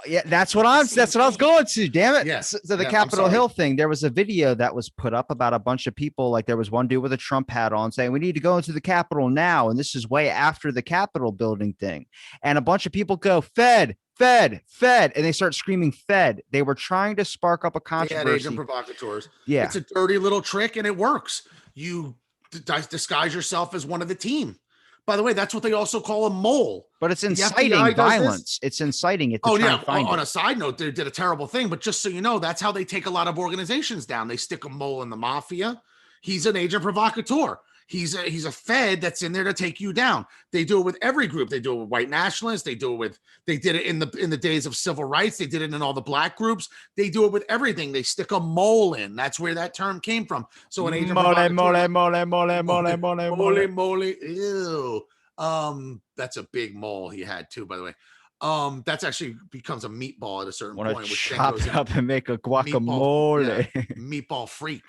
Yeah, that's what I was going to. Damn it. Yes. So the Capitol Hill thing, there was a video that was put up about a bunch of people. Like there was one dude with a Trump hat on saying, we need to go into the Capitol now. And this is way after the Capitol building thing. And a bunch of people go, Fed, Fed, Fed. And they start screaming Fed. They were trying to spark up a controversy. Yeah, agent provocateurs. Yeah. It's a dirty little trick and it works. You disguise yourself as one of the team. By the way, that's what they also call a mole. But it's inciting violence. It's inciting it. On a side note, they did a terrible thing. But just so you know, that's how they take a lot of organizations down. They stick a mole in the mafia. He's an agent provocateur. He's a Fed that's in there to take you down. They do it with every group. They do it with white nationalists. They did it in the days of civil rights. They did it in all the black groups. They do it with everything. They stick a mole in. That's where that term came from. So an agent mole. Ew. That's a big mole he had too, by the way. That's actually becomes a meatball at a certain point. Which chop it up and make a guacamole. Meatball freak.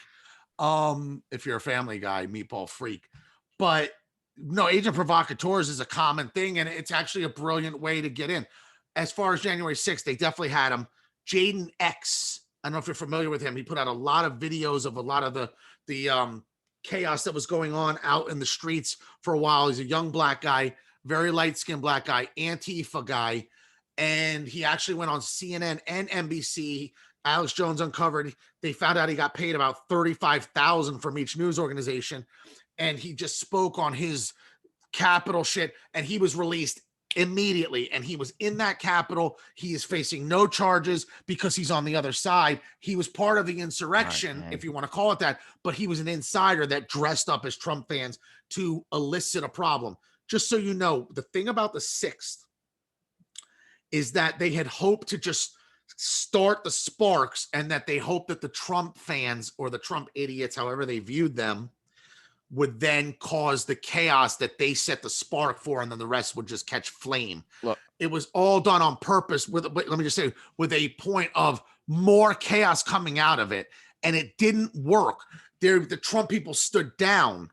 If you're a Family Guy, meatball freak. But no, agent provocateurs is a common thing, and it's actually a brilliant way to get in. As far as January 6th, they definitely had him. Jaden X, I don't know if you're familiar with him. He put out a lot of videos of a lot of the chaos that was going on out in the streets for a while. He's a young black guy, very light-skinned black guy, Antifa guy, and he actually went on CNN and NBC. Alex Jones uncovered, they found out he got paid about $35,000 from each news organization. And he just spoke on his Capitol shit, and he was released immediately. And he was in that Capitol. He is facing no charges because he's on the other side. He was part of the insurrection, if you want to call it that, but he was an insider that dressed up as Trump fans to elicit a problem. Just so you know, the thing about the 6th is that they had hoped to just start the sparks, and that they hope that the Trump fans or the Trump idiots, however they viewed them, would then cause the chaos that they set the spark for, and then the rest would just catch flame. Look, it was all done on purpose let me just say, with a point of more chaos coming out of it, and it didn't work. The Trump people stood down.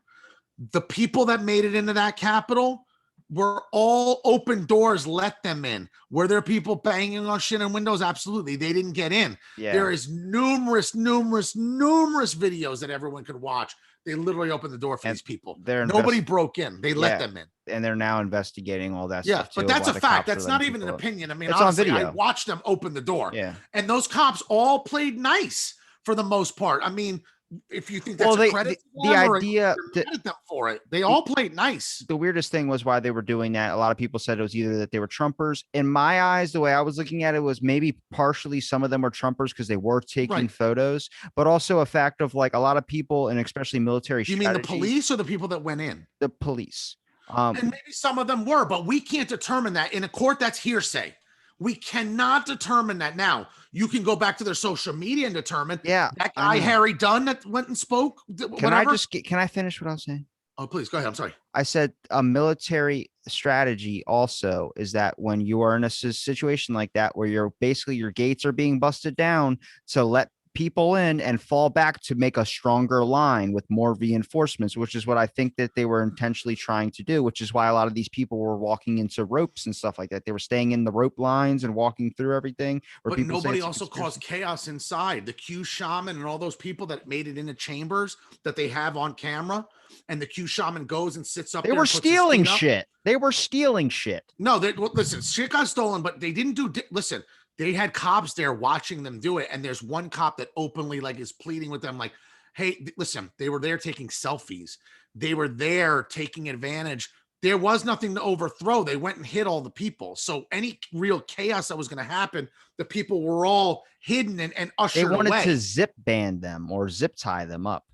The people that made it into that Capitol were all open doors, let them in. Were there people banging on shit in windows? Absolutely. They didn't get in. Yeah. There is numerous videos that everyone could watch. They literally opened the door for these people. Nobody broke in. They let them in. And they're now investigating all that stuff. But that's a fact. That's not even an opinion. I mean, it's honestly, on video. I watched them open the door. Yeah. And those cops all played nice for the most part. I mean, if you think that's a credit the idea them for it, they all played nice. The weirdest thing was why they were doing that. A lot of people said it was either that they were Trumpers. In my eyes, the way I was looking at it was maybe partially some of them were Trumpers because they were taking photos, but also a fact of like a lot of people, and especially military. You mean the police or the people that went in? The police. And maybe some of them were, but we can't determine that in a court. That's hearsay. We cannot determine that. Now, you can go back to their social media and determine Yeah, that guy, Harry Dunn, that went and spoke, whatever. Can I finish what I was saying? Oh, please go ahead. I'm sorry. I said a military strategy also is that when you are in a situation like that, where you're basically your gates are being busted down to let people in and fall back to make a stronger line with more reinforcements, which is what I think that they were intentionally trying to do, which is why a lot of these people were walking into ropes and stuff like that. They were staying in the rope lines and walking through everything. But nobody also caused chaos inside. The Q shaman and all those people that made it into chambers that they have on camera, and the Q shaman goes and sits up. They were stealing shit. They were stealing shit. No, listen, shit got stolen, but they didn't do. Listen, they had cops there watching them do it, and there's one cop that openly like is pleading with them, like, "Hey, listen, they were there taking selfies. They were there taking advantage. There was nothing to overthrow. They went and hit all the people. So any real chaos that was going to happen, the people were all hidden and ushered away. They wanted to zip band them or zip tie them up.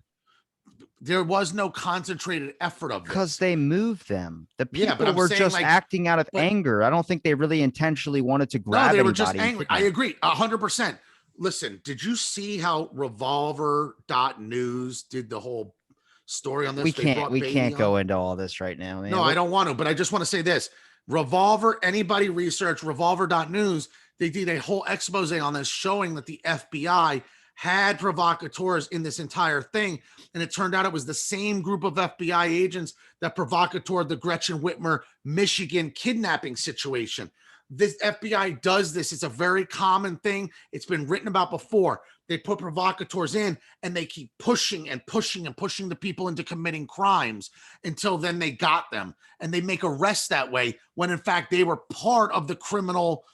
There was no concentrated effort of this. Because they moved them. The people were just acting out of anger. I don't think they really intentionally wanted to grab anybody. No, they were just angry. I agree 100%. Listen, did you see how Revolver.news did the whole story on this? We can't go into all this right now, man. No, I don't want to, but I just want to say this. Revolver, anybody research Revolver.news, they did a whole expose on this showing that the FBI had provocateurs in this entire thing. And it turned out it was the same group of FBI agents that provocateured the Gretchen Whitmer, Michigan kidnapping situation. This FBI does this. It's a very common thing. It's been written about before. They put provocateurs in and they keep pushing and pushing and pushing the people into committing crimes until then they got them. And they make arrests that way when in fact they were part of the criminal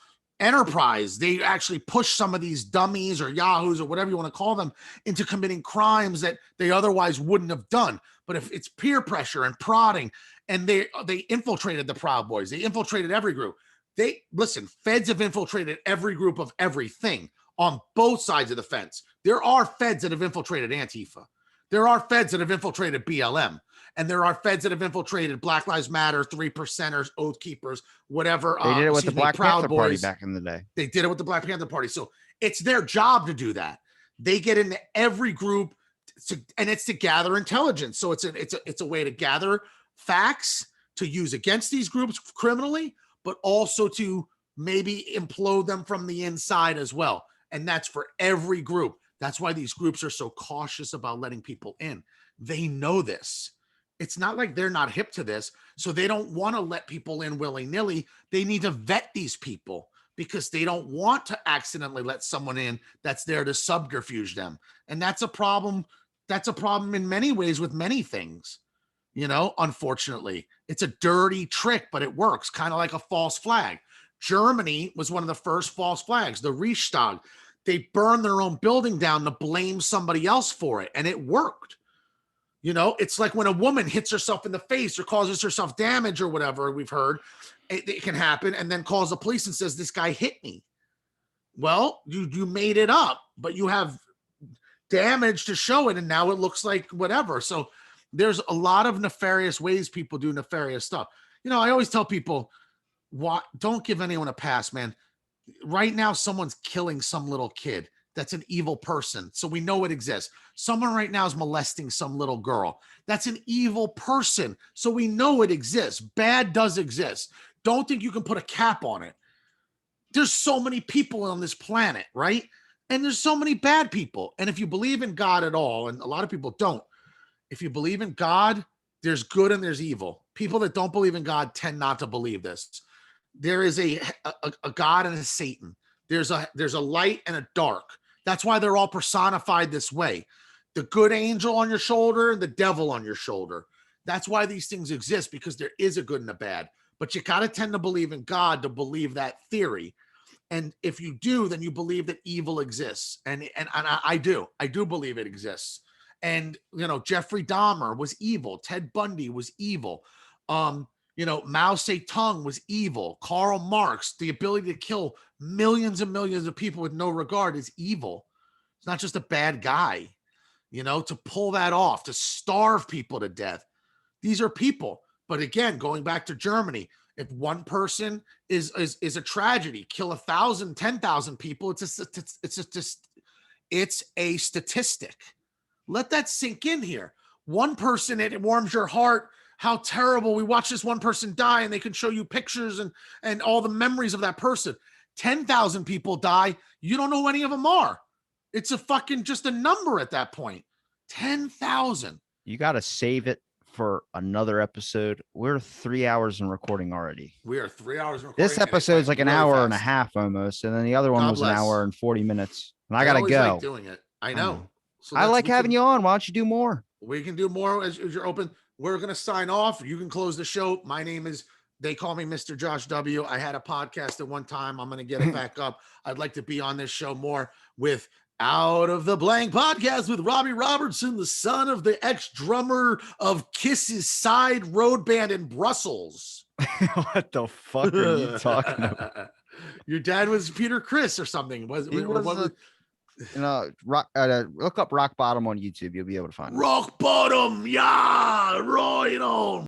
enterprise. They actually push some of these dummies or yahoos or whatever you want to call them into committing crimes that they otherwise wouldn't have done. But if it's peer pressure and prodding, and they infiltrated the Proud Boys, they infiltrated every group. Feds have infiltrated every group of everything on both sides of the fence. There are feds that have infiltrated Antifa. There are feds that have infiltrated BLM. And there are feds that have infiltrated Black Lives Matter, 3%ers, Oath Keepers, whatever. They did it with the Black Panther Party back in the day. They did it with the Black Panther Party. So it's their job to do that. They get into every group and it's to gather intelligence. So it's a way to gather facts to use against these groups criminally, but also to maybe implode them from the inside as well. And that's for every group. That's why these groups are so cautious about letting people in. They know this. It's not like they're not hip to this. So they don't want to let people in willy-nilly. They need to vet these people because they don't want to accidentally let someone in that's there to subterfuge them. And that's a problem. That's a problem in many ways with many things. You know, unfortunately, it's a dirty trick, but it works, kind of like a false flag. Germany was one of the first false flags, the Reichstag. They burned their own building down to blame somebody else for it, and it worked. You know, it's like when a woman hits herself in the face or causes herself damage or whatever we've heard, it can happen, and then calls the police and says, this guy hit me. Well, you made it up, but you have damage to show it, and now it looks like whatever. So there's a lot of nefarious ways people do nefarious stuff. You know, I always tell people, don't give anyone a pass, man. Right now, someone's killing some little kid. That's an evil person. So we know it exists. Someone right now is molesting some little girl. That's an evil person. So we know it exists. Bad does exist. Don't think you can put a cap on it. There's so many people on this planet, right? And there's so many bad people. And if you believe in God at all, and a lot of people don't, if you believe in God, there's good and there's evil. People that don't believe in God tend not to believe this. There is a God and a Satan. There's a light and a dark. That's why they're all personified this way. The good angel on your shoulder and the devil on your shoulder. That's why these things exist, because there is a good and a bad. But you got to tend to believe in God to believe that theory. And if you do, then you believe that evil exists. And I do. I do believe it exists. And, you know, Jeffrey Dahmer was evil. Ted Bundy was evil. You know, Mao Zedong was evil. Karl Marx, the ability to kill millions and millions of people with no regard is evil. It's not just a bad guy, you know, to pull that off, to starve people to death. These are people. But again, going back to Germany, If one person is a tragedy, kill 1,000, 10,000 people, it's a statistic. Let that sink in here. One person, it warms your heart. How terrible. We watch this one person die and they can show you pictures and all the memories of that person. 10,000 people die. You don't know who any of them are. It's a fucking just a number at that point. 10,000. You got to save it for another episode. We're 3 hours in recording already. We are 3 hours recording. This episode is like an hour and a half almost. And then the other one was an hour and 40 minutes. And I got to go. Like doing it. I know. So I like having you on. Why don't you do more? We can do more as you're open. We're going to sign off. You can close the show. My name is, they call me Mr. Josh W. I had a podcast at one time. I'm going to get it back up. I'd like to be on this show more with Out of the Blank podcast with Robbie Robertson, the son of the ex-drummer of Kiss's Side Road Band in Brussels. What the fuck are you talking about? Your dad was Peter Criss or something. Look up Rock Bottom on YouTube. You'll be able to find it. Rock Bottom. Yeah. Right on.